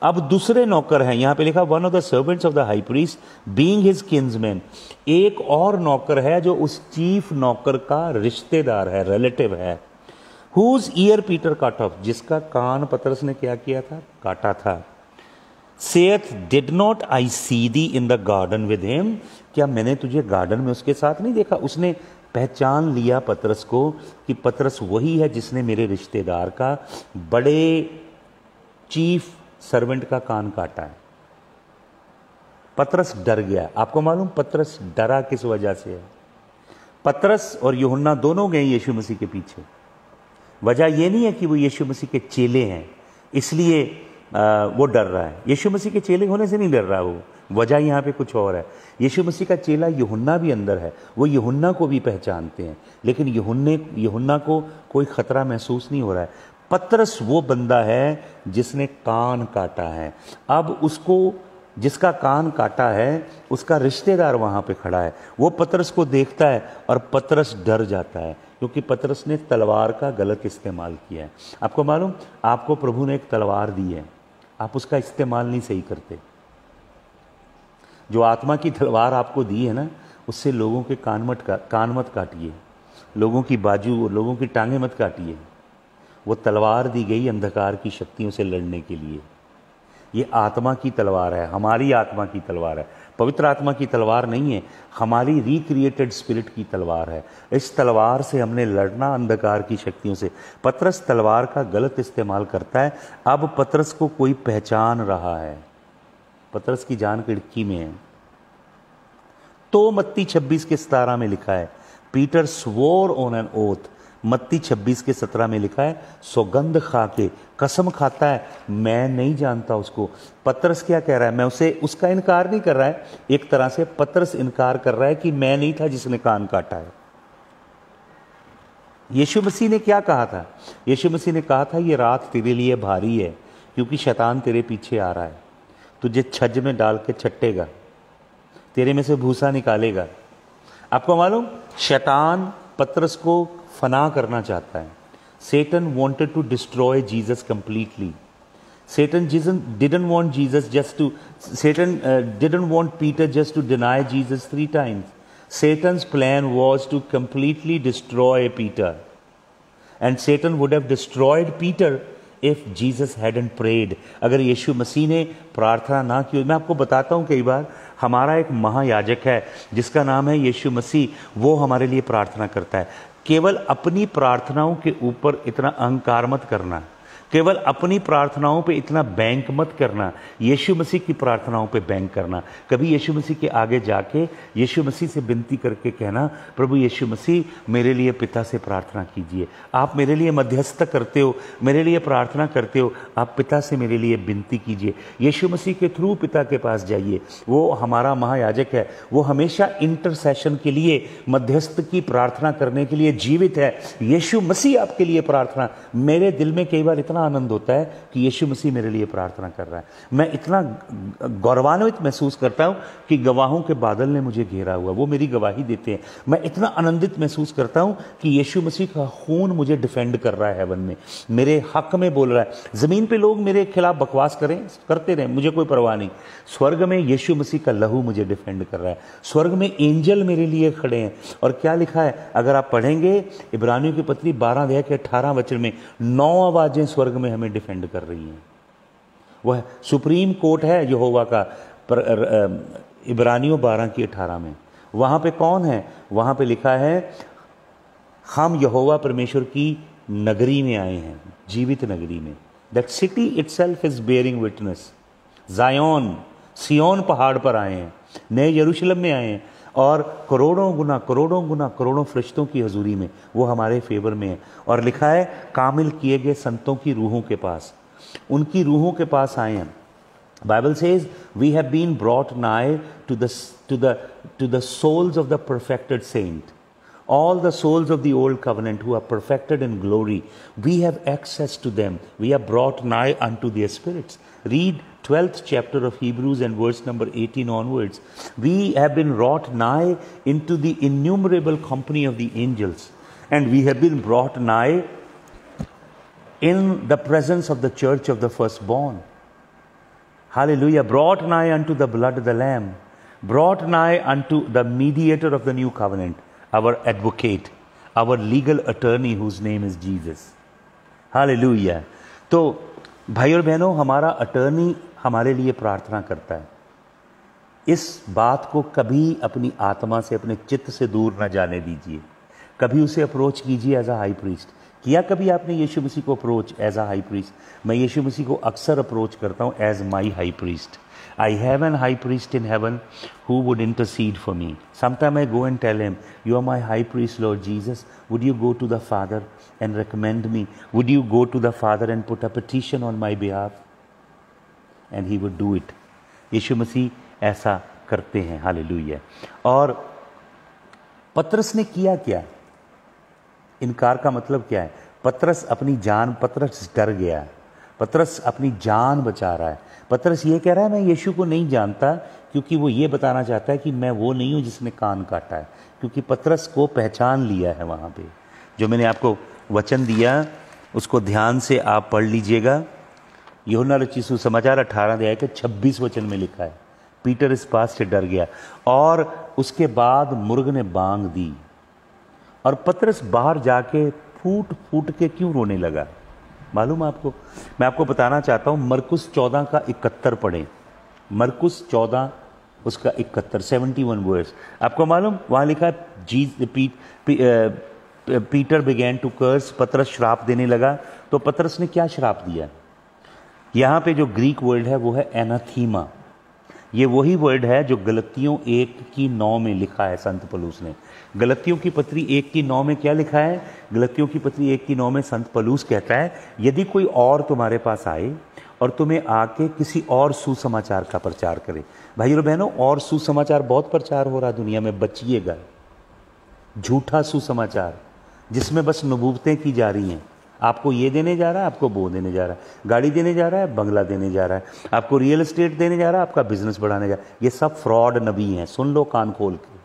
अब दूसरे नौकर हैं, यहां पे लिखा one of the servants of the high priest being his kinsman. एक और नौकर है जो उस चीफ नौकर का रिश्तेदार है, रिलेटिव है। Whose ear Peter cut off, जिसका कान पतरस ने क्या किया था? काटा था। Saith did not I see thee in the garden with him, क्या मैंने तुझे गार्डन में उसके साथ नहीं देखा? उसने पहचान लिया पतरस को कि पतरस वही है जिसने मेरे रिश्तेदार का, बड़े चीफ सर्वेंट का कान काटा है। पतरस डर गया। आपको मालूम पतरस डरा किस वजह से है? पतरस और यूहन्ना दोनों गए यीशु मसीह के पीछे। वजह यह नहीं है कि वो यीशु मसीह के चेले हैं इसलिए वो डर रहा है। यीशु मसीह के चेले होने से नहीं डर रहा वो, वजह यहाँ पे कुछ और है। यीशु मसीह का चेला यूहन्ना भी अंदर है, वो यूहन्ना को भी पहचानते हैं, लेकिन यूहन्ना को कोई खतरा महसूस नहीं हो रहा है। पतरस वो बंदा है जिसने कान काटा है। अब उसको, जिसका कान काटा है, उसका रिश्तेदार वहां पे खड़ा है। वो पतरस को देखता है और पतरस डर जाता है क्योंकि पतरस ने तलवार का गलत इस्तेमाल किया है। आपको मालूम, आपको प्रभु ने एक तलवार दी है, आप उसका इस्तेमाल नहीं सही करते। जो आत्मा की तलवार आपको दी है ना, उससे लोगों के कान मत काटिए, लोगों की बाजू और लोगों की टांगें मत काटिए। वो तलवार दी गई अंधकार की शक्तियों से लड़ने के लिए। ये आत्मा की तलवार है, हमारी आत्मा की तलवार है, पवित्र आत्मा की तलवार नहीं है, हमारी रिक्रिएटेड स्पिरिट की तलवार है। इस तलवार से हमने लड़ना अंधकार की शक्तियों से। पतरस तलवार का गलत इस्तेमाल करता है। अब पतरस को कोई पहचान रहा है, पतरस की जान खिड़की में है। तो मत्ती 26 के 17 में लिखा है, Peter swore on an oath. मत्ती 26 के 17 में लिखा है, सौगंध खा के कसम खाता है, मैं नहीं जानता उसको। पतरस क्या कह रहा है? मैं उसका इनकार नहीं कर रहा है, एक तरह से पतरस इनकार कर रहा है कि मैं नहीं था जिसने कान काटा है। यीशु मसीह ने क्या कहा था? यीशु मसीह ने कहा था, ये रात तेरे लिए भारी है क्योंकि शैतान तेरे पीछे आ रहा है, तुझे छज्ज में डाल के छट्टेगा, तेरे में से भूसा निकालेगा। आपको मालूम, शैतान पतरस को फना करना चाहता है। Satan wanted to destroy Jesus completely. Satan didn't want Peter just to deny Jesus 3 times. Satan's plan was to completely destroy Peter. And Satan would have destroyed Peter if Jesus hadn't prayed. अगर यीशु मसीह ने प्रार्थना ना की। मैं आपको बताता हूँ, कई बार हमारा एक महायाजक है जिसका नाम है यीशु मसीह, वो हमारे लिए प्रार्थना करता है। केवल अपनी प्रार्थनाओं के ऊपर इतना अहंकार मत करना, केवल अपनी प्रार्थनाओं पे इतना बैंक मत करना, यीशु मसीह की प्रार्थनाओं पे बैंक करना। कभी यीशु मसीह के आगे जाके यीशु मसीह से विनती करके कहना, प्रभु यीशु मसीह मेरे लिए पिता से प्रार्थना कीजिए। आप मेरे लिए मध्यस्थ करते हो, मेरे लिए प्रार्थना करते हो, आप पिता से मेरे लिए विनती कीजिए। यीशु मसीह के थ्रू पिता के पास जाइए। वो हमारा महायाजक है, वो हमेशा इंटरसेशन के लिए, मध्यस्थ की प्रार्थना करने के लिए जीवित है। यीशु मसीह आपके लिए प्रार्थना, मेरे दिल में कई बार इतना आनंद होता है कि यीशु मसीह मेरे लिए प्रार्थना कर रहा है। मैं इतना गौरवान्वित महसूस करता हूं कि गवाहों के बादल ने मुझे घेरा हुआ, वो मेरी गवाही देते हैं। मैं इतना आनंदित महसूस करता हूं कि यीशु मसीह का खून मुझे डिफेंड कर रहा है, हेवन में मेरे हक में बोल रहा है। जमीन पे लोग मेरे खिलाफ बकवास करते रहे, मुझे कोई परवाह नहीं। स्वर्ग में यीशु मसीह का लहू मुझे डिफेंड कर रहा है। स्वर्ग में एंजल मेरे लिए खड़े हैं। और क्या लिखा है, अगर आप पढ़ेंगे इब्रानियों की पत्री 12 अध्याय के 18 वचन में, 9 आवाजें स्वर्ग में हमें डिफेंड कर रही हैं। वह सुप्रीम कोर्ट है यहोवा का, इब्रानियों 12 की 18 में। वहां पे कौन है? वहां पे लिखा है, हम यहोवा परमेश्वर की नगरी में आए हैं, जीवित नगरी में। That city itself is bearing witness. Zion, सियोन पहाड़ पर आए हैं, नए यरूशलेम में आए हैं, और करोड़ों गुना करोड़ों फरिश्तों की हजूरी में वो हमारे फेवर में है। और लिखा है, कामिल किए गए संतों की रूहों के पास, उनकी रूहों के पास आए हैं। Bible says we have been brought nigh to the souls of the perfected saint. All the souls of the old covenant who are perfected in glory, we have access to them. We are brought nigh unto their spirits. Read 12th chapter of Hebrews and verse number 18 onwards. We have been brought nigh into the innumerable company of the angels, and we have been brought nigh in the presence of the church of the firstborn. Hallelujah. Brought nigh unto the blood of the Lamb, brought nigh unto the mediator of the new covenant, our advocate, our legal attorney whose name is Jesus. Hallelujah. तो भाई और बहनों, हमारा अटर्नी हमारे लिए प्रार्थना करता है। इस बात को कभी अपनी आत्मा से, अपने चित्त से दूर ना जाने दीजिए। कभी उसे अप्रोच कीजिए एज अ हाई प्रीस्ट। किया कभी आपने यीशु मसीह को approach as a high priest? मैं यीशु मसीह को अक्सर अप्रोच करता हूँ as my high priest. I have an high priest in heaven who would intercede for me. Sometime I go and tell him, you are my high priest, Lord Jesus. Would you go to the Father and recommend me? Would you go to the Father and put a petition on my behalf? And he would do it. यीशु मसीह ऐसा करते हैं। हालेलुया। और पतरस ने किया क्या? इनकार का मतलब क्या है? पतरस अपनी जान, पतरस डर गया। पतरस अपनी जान बचा रहा है। पतरस ये कह रहा है, मैं यीशु को नहीं जानता, क्योंकि वो ये बताना चाहता है कि मैं वो नहीं हूँ जिसने कान काटा है। क्योंकि पतरस को पहचान लिया है वहाँ पे। जो मैंने आपको वचन दिया उसको ध्यान से आप पढ़ लीजिएगा। यूहन्ना रचित सुसमाचार 18 अध्याय के 26 वचन में लिखा है, पीटर इस बात से डर गया और उसके बाद मुर्ग ने बांग दी और पतरस बाहर जाके फूट फूट के क्यों रोने लगा मालूम आपको? मैं आपको बताना चाहता हूं, मरकुस 14 का 71 पढ़ें। मरकुस 14 उसका 71, 71 वर्स। आपको मालूम वहां लिखा है पीटर बिगैन टू कर्स, पतरस श्राप देने लगा। तो पतरस ने क्या श्राप दिया? यहां पे जो ग्रीक वर्ड है वो है एनाथीमा। ये वही वर्ड है जो गलतियों 1:9 में लिखा है संत पौलुस ने। गलतियों की पत्री 1:9 में क्या लिखा है? गलतियों की पत्री 1:9 में संत पौलुस कहता है, यदि कोई और तुम्हारे पास आए और तुम्हें आके किसी और सुसमाचार का प्रचार करे। भाइयों और बहनों, और सुसमाचार बहुत प्रचार हो रहा है दुनिया में, बचिएगा। झूठा सुसमाचार जिसमें बस नबूवतें की जा रही हैं। आपको ये देने जा रहा है, आपको वो देने जा रहा है, गाड़ी देने जा रहा है, बंगला देने जा रहा है, आपको रियल एस्टेट देने जा रहा है, आपका बिजनेस बढ़ाने जा रहा है। ये सब फ्रॉड नबी हैं। सुन लो कान खोल के।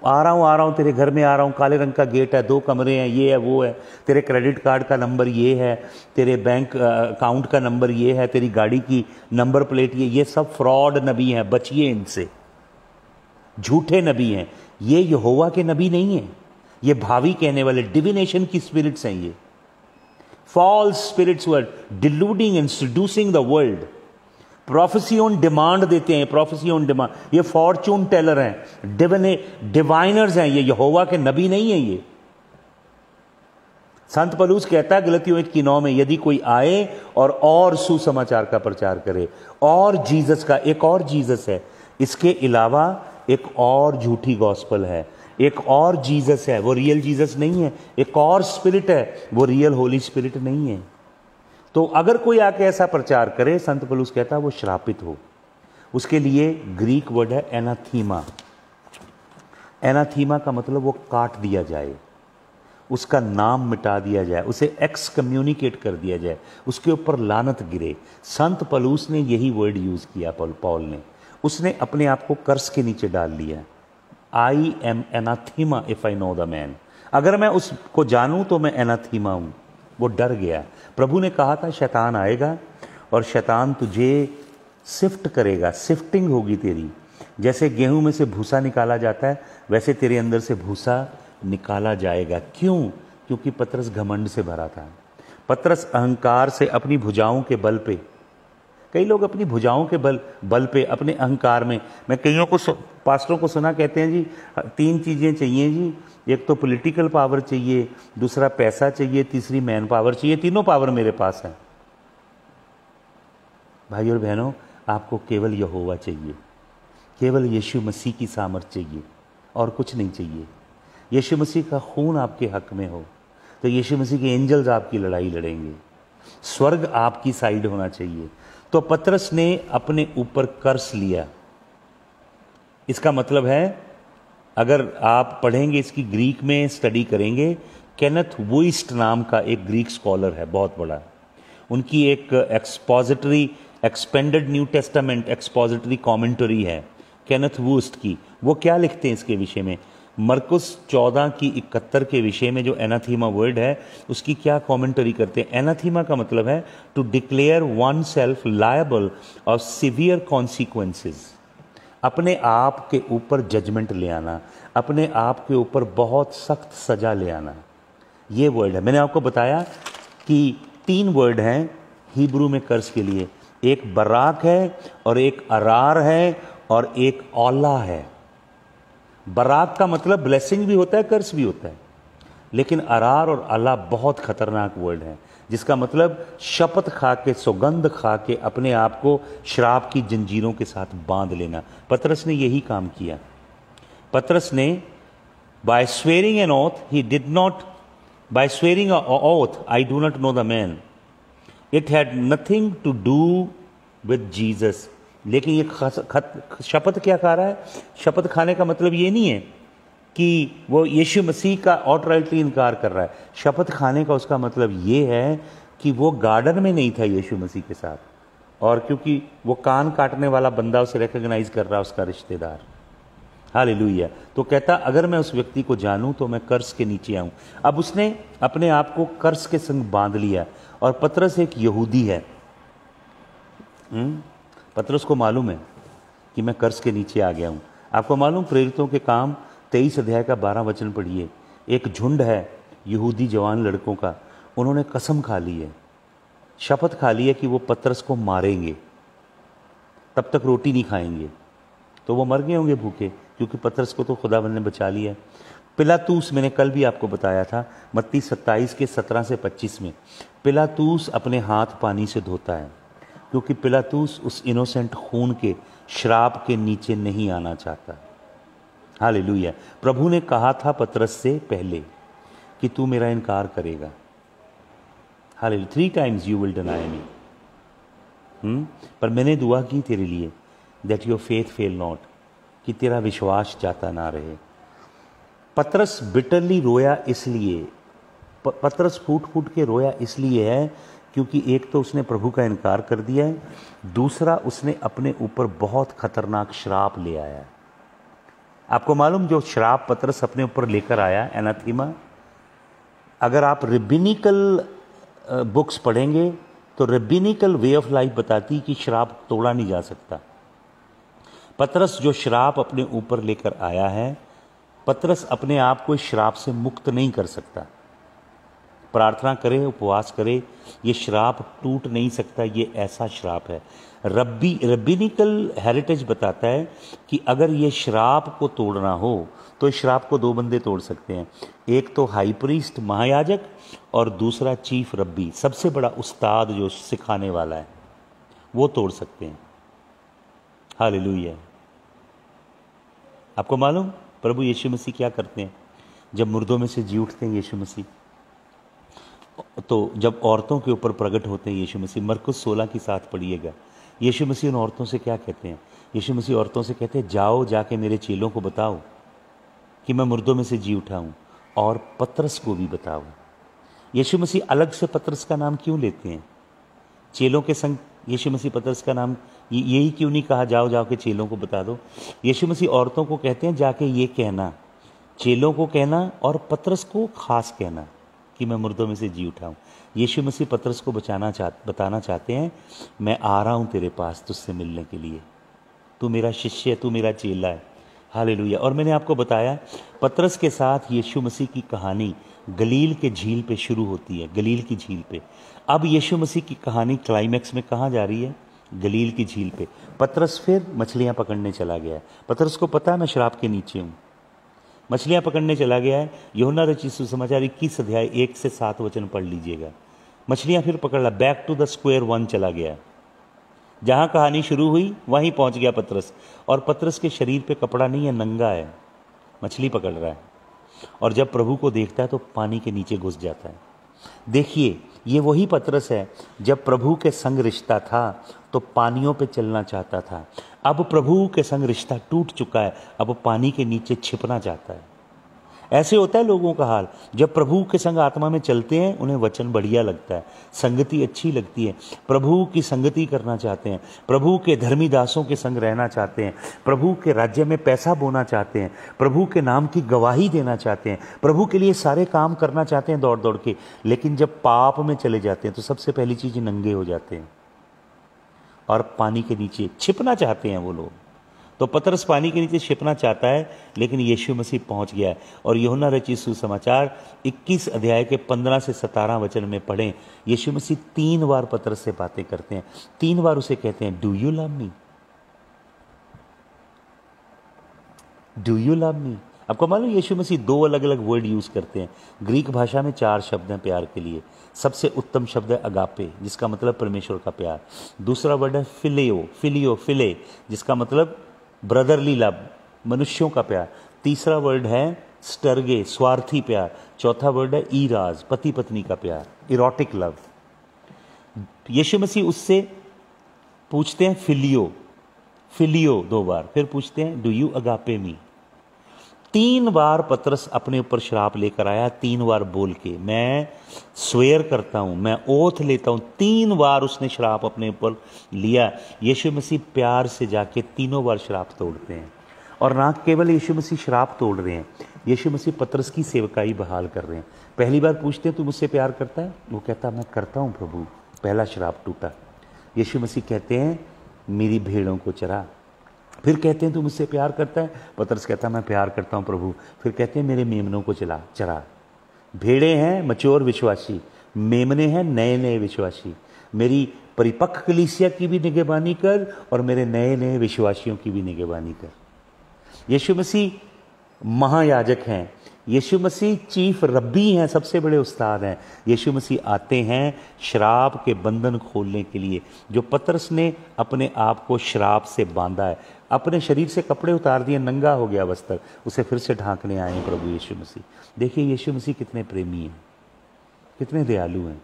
आ रहा हूँ तेरे घर में आ रहा हूँ, काले रंग का गेट है, 2 कमरे हैं, ये है वो है, तेरे क्रेडिट कार्ड का नंबर ये है, तेरे बैंक अकाउंट का नंबर ये है, तेरी गाड़ी की नंबर प्लेट ये सब फ्रॉड नबी हैं। बचिए इनसे, झूठे नबी हैं। ये यहोवा के नबी नहीं है, ये भावी कहने वाले डिविनेशन की स्पिरिट्स हैं। ये false spirits were deluding and seducing the world. Prophecy on demand देते हैं, प्रोफेसी ऑन डिमांड। ये फॉर्चून टेलर हैं, डिवाइनर्स हैं, ये यहोवा के नबी नहीं है। ये संत पौलुस कहता है गलतियों 1:9 में, यदि कोई आए और सुसमाचार का प्रचार करे, और जीसस का, एक और जीसस है, इसके अलावा एक और झूठी गॉस्पल है, एक और जीसस है, वो रियल जीसस नहीं है, एक और स्पिरिट है, वो रियल होली स्पिरिट नहीं है। तो अगर कोई आके ऐसा प्रचार करे, संत पौलुस कहता है वो श्रापित हो। उसके लिए ग्रीक वर्ड है एनाथीमा। एनाथीमा का मतलब वो काट दिया जाए, उसका नाम मिटा दिया जाए, उसे एक्स कम्युनिकेट कर दिया जाए, उसके ऊपर लानत गिरे। संत पौलुस ने यही वर्ड यूज किया। पॉल ने, उसने अपने आप को कर्स के नीचे डाल लिया। I am anathema if I know the man. अगर मैं उसको जानूं तो मैं एनाथीमा हूं। वो डर गया। प्रभु ने कहा था शैतान आएगा और शैतान तुझे सिफ्ट करेगा, सिफ्टिंग होगी तेरी। जैसे गेहूं में से भूसा निकाला जाता है, वैसे तेरे अंदर से भूसा निकाला जाएगा। क्यों? क्योंकि पतरस घमंड से भरा था। पतरस अहंकार से, अपनी भुजाओं के बल पे, कई लोग अपनी भुजाओं के बल पे, अपने अहंकार में, मैं कईयों को पास्टरों को सुना कहते हैं जी 3 चीज़ें चाहिए जी, एक तो पॉलिटिकल पावर चाहिए, दूसरा पैसा चाहिए, तीसरी मैन पावर चाहिए। तीनों पावर मेरे पास है। भाई और बहनों, आपको केवल यहोवा चाहिए, केवल यीशु मसीह की सामर्थ चाहिए और कुछ नहीं चाहिए। यीशु मसीह का खून आपके हक में हो तो यीशु मसीह के एंजल्स आपकी लड़ाई लड़ेंगे। स्वर्ग आपकी साइड होना चाहिए। तो पतरस ने अपने ऊपर कर्स लिया। इसका मतलब है अगर आप पढ़ेंगे इसकी ग्रीक में स्टडी करेंगे, केनेथ वुइस्ट नाम का एक ग्रीक स्कॉलर है, बहुत बड़ा। उनकी एक expository expanded new testament expository commentary है केनेथ वुइस्ट की। वो क्या लिखते हैं इसके विषय में, मरकुस 14:71 के विषय में जो एनाथीमा वर्ड है उसकी क्या कमेंटरी करते हैं। एनाथीमा का मतलब है to declare oneself liable of severe consequences, अपने आप के ऊपर जजमेंट ले आना, अपने आप के ऊपर बहुत सख्त सजा ले आना, ये वर्ड है। मैंने आपको बताया कि 3 वर्ड हैं हिब्रू में कर्ज के लिए, एक बराक है और एक अरार है और एक औला है। बराक का मतलब ब्लेसिंग भी होता है, कर्ज भी होता है, लेकिन अरार और अल्लाह बहुत खतरनाक वर्ड है, जिसका मतलब शपथ खा के, सौगंध खा के अपने आप को श्राप की जंजीरों के साथ बांध लेना। पतरस ने यही काम किया। पतरस ने by swearing an oath, he did not by swearing a oath, I do not know the man, it had nothing to do with Jesus. लेकिन ये शपथ क्या खा रहा है? शपथ खाने का मतलब ये नहीं है कि वो यीशु मसीह का आउटराइटली इनकार कर रहा है। शपथ खाने का उसका मतलब ये है कि वो गार्डन में नहीं था यीशु मसीह के साथ, और क्योंकि वो कान काटने वाला बंदा उसे रिकॉग्नाइज कर रहा है, उसका रिश्तेदार। हालेलुया। तो कहता अगर मैं उस व्यक्ति को जानूं तो मैं कर्ज के नीचे आऊं। अब उसने अपने आप को कर्ज के संग बांध लिया, और पतरस एक यहूदी है। पतरस को मालूम है कि मैं कर्ज के नीचे आ गया हूं। आपको मालूम, प्रेरितों के काम 23 अध्याय का 12 वचन पढ़िए, एक झुंड है यहूदी जवान लड़कों का, उन्होंने कसम खा ली है, शपथ खा ली है कि वो पतरस को मारेंगे, तब तक रोटी नहीं खाएंगे। तो वो मर गए होंगे भूखे, क्योंकि पतरस को तो खुदावंद ने बचा लिया। पिलातूस, मैंने कल भी आपको बताया था, मत्ती 27 के 17 से 25 में, पिलातूस अपने हाथ पानी से धोता है, क्योंकि पिलातूस उस इनोसेंट खून के श्राप के नीचे नहीं आना चाहता। हालेलुया। प्रभु ने कहा था पतरस से पहले कि तू मेरा इनकार करेगा। Hallelujah. 3 times you will deny me। पर मैंने दुआ की तेरे लिए, that your faith fail not, कि तेरा विश्वास जाता ना रहे। पतरस बिटरली रोया इसलिए, पतरस फूट फूट के रोया इसलिए है क्योंकि एक तो उसने प्रभु का इनकार कर दिया है, दूसरा उसने अपने ऊपर बहुत खतरनाक श्राप ले आया है। आपको मालूम, जो श्राप पतरस अपने ऊपर लेकर आया, एनाथीमा, अगर आप रेबिनिकल बुक्स पढ़ेंगे तो रेबिनिकल वे ऑफ लाइफ बताती कि श्राप तोड़ा नहीं जा सकता। पतरस जो श्राप अपने ऊपर लेकर आया है, पतरस अपने आप को इस श्राप से मुक्त नहीं कर सकता। प्रार्थना करे, उपवास करे, ये श्राप टूट नहीं सकता, ये ऐसा श्राप है। रबिनिकल हेरिटेज बताता है कि अगर ये श्राप को तोड़ना हो तो इस श्राप को 2 बंदे तोड़ सकते हैं, एक तो हाई प्रीस्ट महायाजक और दूसरा चीफ रब्बी, सबसे बड़ा उस्ताद जो सिखाने वाला है, वो तोड़ सकते हैं। हालेलुया। आपको मालूम प्रभु यीशु मसीह क्या करते हैं? जब मुर्दों में से जी उठते हैं यीशु मसीह, तो जब औरतों के ऊपर प्रकट होते हैं यीशु मसीह, मरकुस 16 की 7 पढ़िएगा, यीशु मसीह उन औरतों से क्या कहते हैं? यीशु मसीह औरतों से कहते हैं, जाओ जाके मेरे चेलों को बताओ कि मैं मुर्दों में से जी उठा हूँ, और पतरस को भी बताओ। यीशु मसीह अलग से पतरस का नाम क्यों लेते हैं? चेलों के संग यीशु मसीह पतरस का नाम यही क्यों नहीं कहा, जाओ जाओ के चेलों को बता दो? यीशु मसीह औरतों को कहते हैं जाके ये कहना, चेलों को कहना और पतरस को खास कहना कि मैं मुर्दों में से जी उठा हूँ। यीशु मसीह पतरस को बताना चाहते हैं, मैं आ रहा हूँ तेरे पास तुझसे मिलने के लिए, तू मेरा शिष्य है, तू मेरा चेला है। हालेलुया। और मैंने आपको बताया पतरस के साथ यीशु मसीह की कहानी गलील के झील पे शुरू होती है, गलील की झील पे। अब यीशु मसीह की कहानी क्लाइमैक्स में कहाँ जा रही है? गलील की झील पे। पतरस फिर मछलियाँ पकड़ने चला गया है। पतरस को पता है मैं श्राप के नीचे हूँ, मछलियाँ पकड़ने चला गया है। यूहन्ना रचित सुसमाचार 21 अध्याय 1 से 7 वचन पढ़ लीजिएगा। मछलियाँ फिर पकड़ ला, बैक टू द स्क्वायर 1 चला गया। जहाँ कहानी शुरू हुई वहीं पहुँच गया पतरस, और पतरस के शरीर पे कपड़ा नहीं है, नंगा है, मछली पकड़ रहा है, और जब प्रभु को देखता है तो पानी के नीचे घुस जाता है। देखिए, ये वही पतरस है जब प्रभु के संग रिश्ता था तो पानियों पे चलना चाहता था। अब प्रभु के संग रिश्ता टूट चुका है, अब पानी के नीचे छिपना चाहता है। ऐसे होता है लोगों का हाल, जब प्रभु के संग आत्मा में चलते हैं उन्हें वचन बढ़िया लगता है, संगति अच्छी लगती है, प्रभु की संगति करना चाहते हैं, प्रभु के धर्मी दासों के संग रहना चाहते हैं, प्रभु के राज्य में पैसा बोना चाहते हैं, प्रभु के नाम की गवाही देना चाहते हैं, प्रभु के लिए सारे काम करना चाहते हैं दौड़ दौड़ के। लेकिन जब पाप में चले जाते हैं तो सबसे पहली चीज नंगे हो जाते हैं और पानी के नीचे छिपना चाहते हैं वो लोग। तो पतरस पानी के नीचे छिपना चाहता है, लेकिन यीशु मसीह पहुंच गया है। और यूहन्ना रचित सुसमाचार 21 अध्याय के 15 से 17 वचन में पढ़ें, यीशु मसीह 3 बार पतरस से बातें करते हैं। 3 बार उसे कहते हैं, do you love me, do you love me. आपको मालूम यीशु मसीह 2 अलग अलग वर्ड यूज करते हैं। ग्रीक भाषा में 4 शब्द हैं प्यार के लिए। सबसे उत्तम शब्द है अगापे, जिसका मतलब परमेश्वर का प्यार। दूसरा वर्ड है फिलियो, फिलियो फिले, जिसका मतलब ब्रदरली लव, मनुष्यों का प्यार। तीसरा वर्ड है स्टर्गे, स्वार्थी प्यार। चौथा वर्ड है ईराज, पति पत्नी का प्यार, इरोटिक लव। यीशु मसीह उससे पूछते हैं फिलियो, फिलियो 2 बार, फिर पूछते हैं डू यू अगापे मी। 3 बार पतरस अपने ऊपर श्राप लेकर आया, 3 बार बोल के, मैं स्वेयर करता हूं, मैं ओथ लेता हूं। 3 बार उसने श्राप अपने ऊपर लिया। यीशु मसीह प्यार से जाके 3 बार श्राप तोड़ते हैं। और ना केवल यीशु मसीह श्राप तोड़ रहे हैं, यीशु मसीह पतरस की सेवकाई बहाल कर रहे हैं। पहली बार पूछते हैं तू मुझसे प्यार करता है, वो कहता मैं करता हूं प्रभु। पहला श्राप टूटा। यीशु मसीह कहते हैं मेरी भेड़ों को चरा। फिर कहते हैं तू मुझसे प्यार करता है, पतरस कहता मैं प्यार करता हूं प्रभु। फिर कहते हैं मेरे मेमनों को चरा। भेड़े हैं मच्योर विश्वासी, मेमने हैं नए नए विश्वासी। मेरी परिपक्व कलीसिया की भी निगहबानी कर और मेरे नए नए विश्वासियों की भी निगहबानी कर। यीशु मसीह महायाजक हैं, यीशु मसीह चीफ रब्बी हैं, सबसे बड़े उस्ताद हैं। यीशु मसीह आते हैं श्राप के बंधन खोलने के लिए। जो पतरस ने अपने आप को श्राप से बांधा है, अपने शरीर से कपड़े उतार दिए, नंगा हो गया वस्त्र, उसे फिर से ढांकने आए हैं प्रभु यीशु मसीह। देखिए यीशु मसीह कितने प्रेमी हैं, कितने दयालु हैं।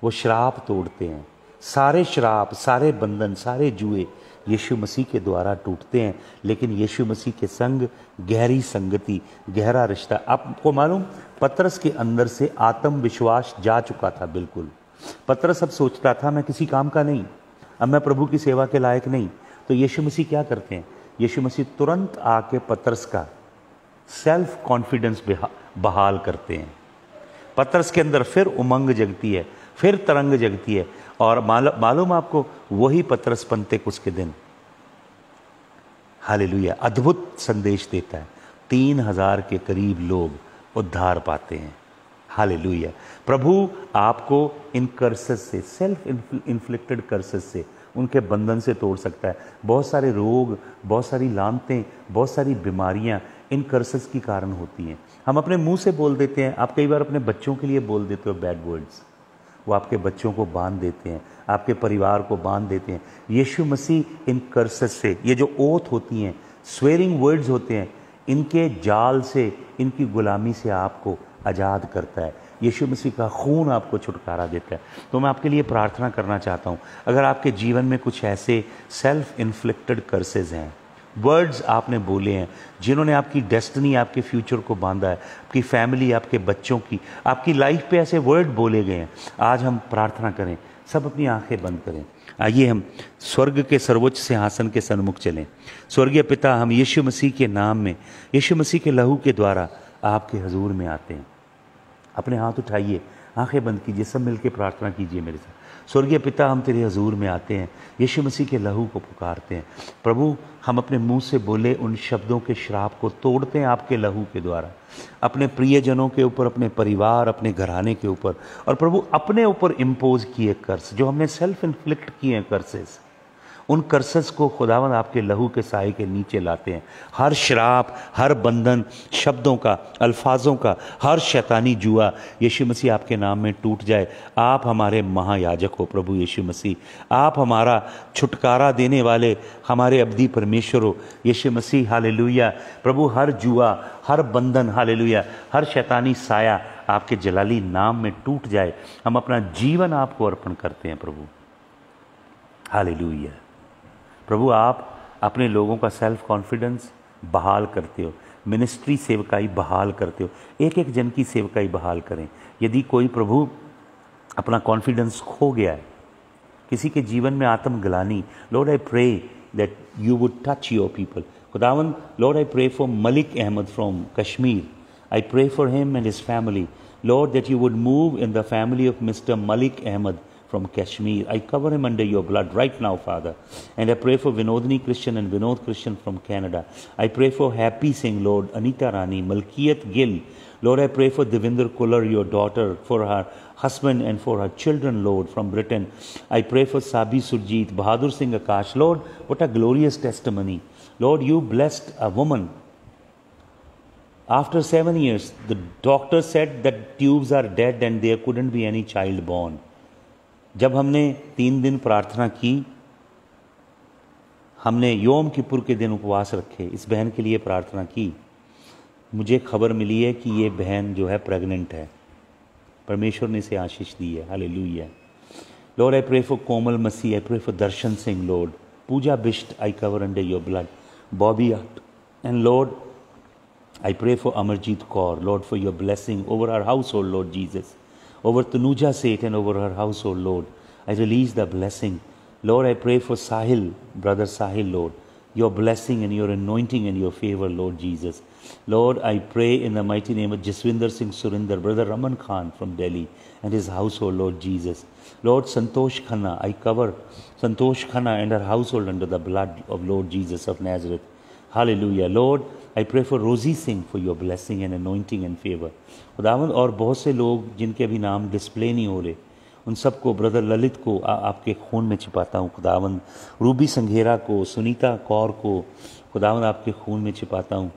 वो श्राप तोड़ते हैं। सारे श्राप, सारे बंधन, सारे जुए यीशु मसीह के द्वारा टूटते हैं। लेकिन यीशु मसीह के संग गहरी संगति, गहरा रिश्ता। आपको मालूम पतरस के अंदर से आत्मविश्वास जा चुका था बिल्कुल। पतरस अब सोचता था मैं किसी काम का नहीं, अब मैं प्रभु की सेवा के लायक नहीं। तो यीशु मसीह क्या करते हैं, यीशु मसीह तुरंत आके पतरस का सेल्फ कॉन्फिडेंस बहाल करते हैं। पतरस के अंदर फिर उमंग जगती है, फिर तरंग जगती है। और मालूम आपको वही पतरस पंतेकुस्त के दिन हालेलुया अद्भुत संदेश देता है। 3000 के करीब लोग उद्धार पाते हैं। हालेलुया। प्रभु आपको इन कर्सेस से, सेल्फ इन्फ्लिक्टेड कर्सेस से, उनके बंधन से तोड़ सकता है। बहुत सारे रोग, बहुत सारी लानतें, बहुत सारी बीमारियां इन कर्सेस की कारण होती हैं। हम अपने मुंह से बोल देते हैं। आप कई बार अपने बच्चों के लिए बोल देते हो बैड वर्ड्स, वो आपके बच्चों को बांध देते हैं, आपके परिवार को बांध देते हैं। यीशु मसीह इन कर्सेस से, ये जो ओथ होती हैं, स्वेरिंग वर्ड्स होते हैं, इनके जाल से, इनकी गुलामी से आपको आज़ाद करता है। यीशु मसीह का खून आपको छुटकारा देता है। तो मैं आपके लिए प्रार्थना करना चाहता हूँ, अगर आपके जीवन में कुछ ऐसे सेल्फ इन्फ्लिक्टेड कर्सेज हैं, वर्ड्स आपने बोले हैं जिन्होंने आपकी डेस्टिनी, आपके फ्यूचर को बांधा है, आपकी फैमिली, आपके बच्चों की, आपकी लाइफ पे ऐसे वर्ड बोले गए हैं, आज हम प्रार्थना करें। सब अपनी आंखें बंद करें। आइए हम स्वर्ग के सर्वोच्च सिंहासन के सन्मुख चलें। स्वर्गीय पिता, हम यीशु मसीह के नाम में, यीशु मसीह के लहू के द्वारा आपके हजूर में आते हैं। अपने हाथ उठाइए, आंखें बंद कीजिए, सब मिलकर प्रार्थना कीजिए मेरे साथ। स्वर्गीय पिता, हम तेरे हजूर में आते हैं, यीशु मसीह के लहू को पुकारते हैं। प्रभु, हम अपने मुंह से बोले उन शब्दों के श्राप को तोड़ते हैं आपके लहू के द्वारा, अपने प्रियजनों के ऊपर, अपने परिवार, अपने घराने के ऊपर, और प्रभु अपने ऊपर इम्पोज किए कर्स, जो हमने सेल्फ इन्फ्लिक्ट किए हैं कर्सेस, उन कर्सेस को खुदावंद आपके लहू के साए के नीचे लाते हैं। हर श्राप, हर बंधन, शब्दों का, अल्फाजों का, हर शैतानी जुआ यीशु मसीह आपके नाम में टूट जाए। आप हमारे महायाजक हो प्रभु यीशु मसीह, आप हमारा छुटकारा देने वाले, हमारे अब्दी परमेश्वर हो यीशु मसीह। हालेलुया। प्रभु, हर जुआ, हर बंधन, हालेलुया, हर शैतानी साया आपके जलाली नाम में टूट जाए। हम अपना जीवन आपको अर्पण करते हैं प्रभु। हालेलुया। प्रभु आप अपने लोगों का सेल्फ कॉन्फिडेंस बहाल करते हो, मिनिस्ट्री सेवकाई बहाल करते हो, एक एक जन की सेवकाई बहाल करें। यदि कोई प्रभु अपना कॉन्फिडेंस खो गया है, किसी के जीवन में आत्मग्लानि, Lord I pray that you would touch your people. खुदावन, Lord I pray for Malik Ahmad from Kashmir. I pray for him and his family. Lord, that you would move in the family of Mr. Malik Ahmed from Kashmir. I cover him under your blood right now, Father. And I pray for Vinodini Christian and Vinod Christian from Canada. I pray for Happy Singh, Lord, Anita Rani, Malkiyat Gill. Lord, I pray for Devinder Kular, your daughter, for her husband and for her children, Lord, from Britain. I pray for Sabi Surjit, Bahadur Singh Akash. Lord, what a glorious testimony. Lord, you blessed a woman. After 7 years, the doctor said that tubes are dead and there couldn't be any child born. जब हमने 3 दिन प्रार्थना की, हमने योम किपुर के दिन उपवास रखे, इस बहन के लिए प्रार्थना की, मुझे खबर मिली है कि ये बहन जो है प्रेग्नेंट है। परमेश्वर ने इसे आशीष दी है। Hallelujah. Lord, I pray for Komal Masih, I pray for Darshan Singh, Lord, Puja Bisht, I cover under your blood, Bobby Hutt, and Lord I pray for Amarjeet Kaur, Lord, for your blessing over our household, Lord Jesus, over Tanuja Seth and over her household, Lord. I release the blessing. Lord, I pray for Sahil, brother Sahil, Lord, your blessing and your anointing and your favor, Lord Jesus. Lord, I pray in the mighty name of Jaswinder Singh Surinder, brother Raman Khan from Delhi and his household, Lord Jesus. Lord, Santosh Khanna, I cover Santosh Khanna and her household under the blood of Lord Jesus of Nazareth. Hallelujah. Lord, I pray for Rosie Singh for your blessing and anointing and favor. खुदावंद, और बहुत से लोग जिनके अभी नाम डिस्प्ले नहीं हो रहे, उन सबको, ब्रदर ललित को आपके खून में छिपाता हूँ खुदावंद, रूबी संघेरा को, सुनीता कौर को खुदावंद आपके खून में छिपाता हूँ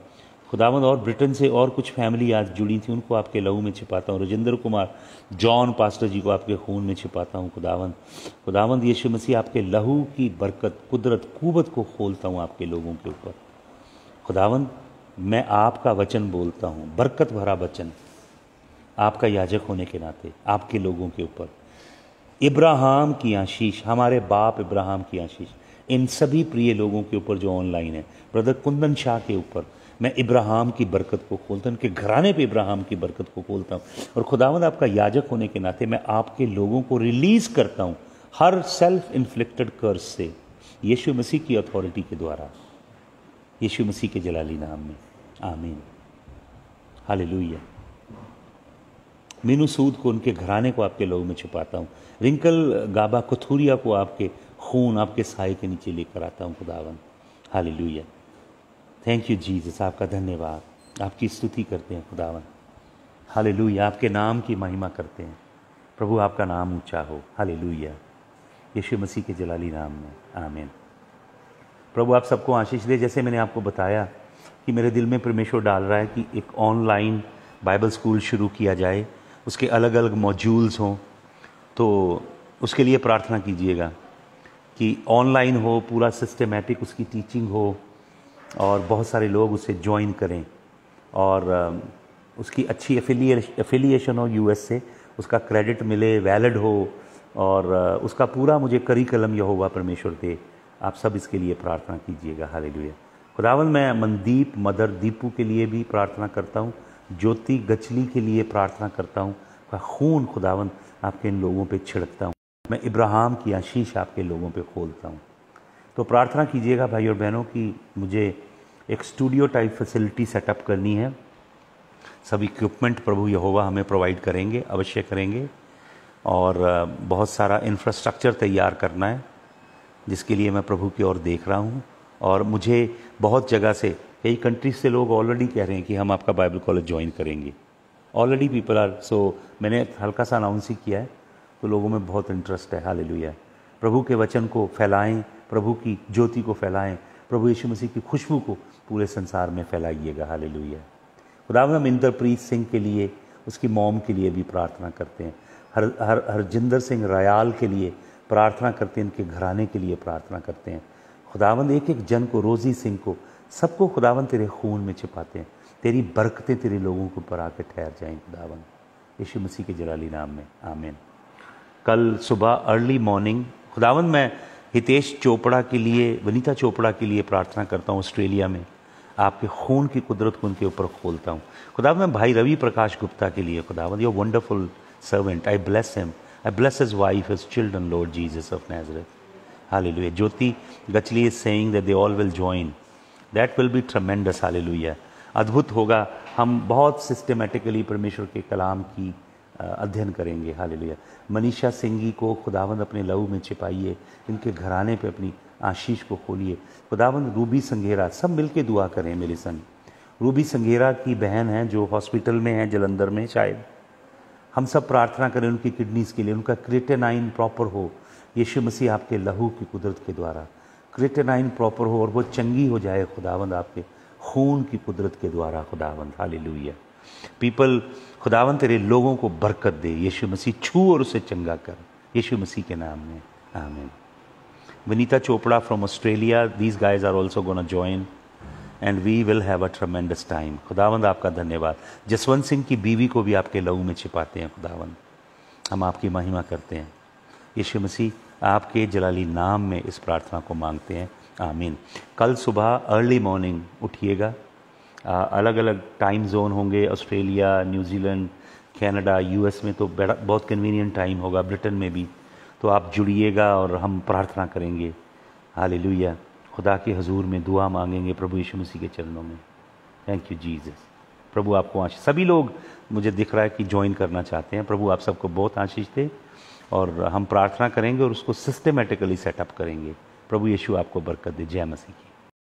खुदावंद, और ब्रिटेन से और कुछ फैमिली आज जुड़ी थी, उनको आपके लहू में छिपाता हूँ। राजेंद्र कुमार जॉन पास्टर जी को आपके खून में छिपाता हूँ खुदावंद। खुदावंद यीशु मसीह, आपके लहू की बरकत, कुदरत, कुव्वत को खोलता हूँ आपके लोगों के ऊपर। खुदावंद, मैं आपका वचन बोलता हूँ, बरकत भरा वचन, आपका याजक होने के नाते आपके लोगों के ऊपर। इब्राहिम की आशीष, हमारे बाप इब्राहिम की आशीष इन सभी प्रिय लोगों के ऊपर जो ऑनलाइन है, ब्रदर कुंदन शाह के ऊपर मैं इब्राहिम की बरकत को खोलता हूँ, उनके घराने पे इब्राहिम की बरकत को खोलता हूँ। और खुदावंद, आपका याजक होने के नाते मैं आपके लोगों को रिलीज करता हूँ हर सेल्फ इन्फ्लिक्टेड कर्स से, यीशु मसीह की अथॉरिटी के द्वारा, यीशु मसीह के जलाली नाम में, आमीन। हालेलुया। मीनू सूद को, उनके घराने को आपके लोगों में छुपाता हूँ। रिंकल गाबा कथूरिया को आपके खून, आपके साए के नीचे लेकर आता हूँ खुदावन। हालेलुया। थैंक यू जीसस, आपका धन्यवाद, आपकी स्तुति करते हैं खुदावन। हालेलुया। आपके नाम की महिमा करते हैं प्रभु, आपका नाम ऊंचा हो। हालेलुया। यीशु मसीह के जलाली नाम में, आमीन। प्रभु आप सबको आशीष दे। जैसे मैंने आपको बताया कि मेरे दिल में परमेश्वर डाल रहा है कि एक ऑनलाइन बाइबल स्कूल शुरू किया जाए, उसके अलग अलग मॉड्यूल्स हों, तो उसके लिए प्रार्थना कीजिएगा कि ऑनलाइन हो, पूरा सिस्टमेटिक उसकी टीचिंग हो और बहुत सारे लोग उसे ज्वाइन करें और उसकी अच्छी एफिलिएशन हो यूएस से, उसका क्रेडिट मिले, वैलिड हो और उसका पूरा मुझे करिकुलम यहोवा परमेश्वर दे। आप सब इसके लिए प्रार्थना कीजिएगा। हालेलुया। खुदावन, मैं मनदीप मदर दीपू के लिए भी प्रार्थना करता हूँ, ज्योति गचली के लिए प्रार्थना करता हूँ। खून खुदावन आपके इन लोगों पे छिड़कता हूँ, मैं इब्राहिम की आशीष आपके लोगों पे खोलता हूँ। तो प्रार्थना कीजिएगा भाई और बहनों कि मुझे एक स्टूडियो टाइप फैसिलिटी सेटअप करनी है। सब इक्विपमेंट प्रभु यहोवा हमें प्रोवाइड करेंगे, अवश्य करेंगे, और बहुत सारा इंफ्रास्ट्रक्चर तैयार करना है, जिसके लिए मैं प्रभु की ओर देख रहा हूँ। और मुझे बहुत जगह से, कई कंट्रीज से लोग ऑलरेडी कह रहे हैं कि हम आपका बाइबल कॉलेज ज्वाइन करेंगे। ऑलरेडी पीपल आर, सो मैंने हल्का सा अनाउंस ही किया है, तो लोगों में बहुत इंटरेस्ट है। हालेलुया। प्रभु के वचन को फैलाएं, प्रभु की ज्योति को फैलाएं, प्रभु यीशु मसीह की खुशबू को पूरे संसार में फैलाइएगा। हालेलुया। खुदावंद, हम इंद्रप्रीत सिंह के लिए, उसकी मॉम के लिए भी प्रार्थना करते हैं। हरजिंदर सिंह रयाल के लिए प्रार्थना करते हैं, इनके घराने के लिए प्रार्थना करते हैं। खुदावंद, एक एक जन को, रोजी सिंह को, सबको खुदावंद तेरे खून में छिपाते हैं। तेरी बरकतें तेरे लोगों के ऊपर आके ठहर जाएं खुदावंद। यीशु मसीह के जलाली नाम में, आमीन। कल सुबह अर्ली मॉर्निंग खुदावंद मैं हितेश चोपड़ा के लिए, वनीता चोपड़ा के लिए प्रार्थना करता हूँ। ऑस्ट्रेलिया में आपके खून की कुदरत को उनके ऊपर खोलता हूँ। खुदावंद मैं भाई रवि प्रकाश गुप्ता के लिए, खुदावंद your wonderful servant, I bless him, I bless his wife, his children, Lord Jesus of Nazareth, hallelujah. Jyoti Gachli is saying that they all will join, that will be tremendous, hallelujah. अद्भुत होगा। हम बहुत सिस्टमेटिकली परमेश्वर के कलाम की अध्ययन करेंगे, हालेलुया। मनीषा सिंगी को खुदावंद अपने लहू में छिपाइए, इनके घराने पे अपनी आशीष को खोलिए। खुदावंद रूबी संघेरा, सब मिलके दुआ करें मेरे संग। रूबी संघेरा की बहन है जो हॉस्पिटल में है जलंधर में, शायद हम सब प्रार्थना करें उनकी किडनीज के लिए, उनका क्रिएटिनाइन प्रॉपर हो यीशु मसीह आपके लहू की कुदरत के द्वारा, क्रिएटिनाइन प्रॉपर हो और वो चंगी हो जाए खुदावंद आपके खून की कुदरत के द्वारा, खुदावंद, हालेलुया। पीपल, खुदावंद तेरे लोगों को बरकत दे, यीशु मसीह छू और उसे चंगा कर, यीशु मसीह के नाम में, आमीन। Vanita Chopra from Australia, these guys are also gonna join and we will have a tremendous time. खुदावंद आपका धन्यवाद। जसवंत सिंह की बीवी को भी आपके लहू में छिपाते हैं खुदावंद, हम आपकी महिमा करते हैं। यीशु मसीह आपके जलाली नाम में इस प्रार्थना को मांगते हैं, आमीन। कल सुबह अर्ली मॉर्निंग उठिएगा, अलग अलग टाइम जोन होंगे, ऑस्ट्रेलिया, न्यूजीलैंड, कनाडा, यूएस में तो बहुत कन्वीनियंट टाइम होगा, ब्रिटेन में भी, तो आप जुड़िएगा और हम प्रार्थना करेंगे, हालेलुया। खुदा के हजूर में दुआ मांगेंगे प्रभु यीशु मसीह के चरणों में। Thank you Jesus. प्रभु आपको आशीष, सभी लोग मुझे दिख रहा है कि ज्वाइन करना चाहते हैं। प्रभु आप सबको बहुत आशीष दे और हम प्रार्थना करेंगे और उसको सिस्टमेटिकली सेटअप करेंगे। प्रभु यीशु आपको बरकत दे। जय मसीह की।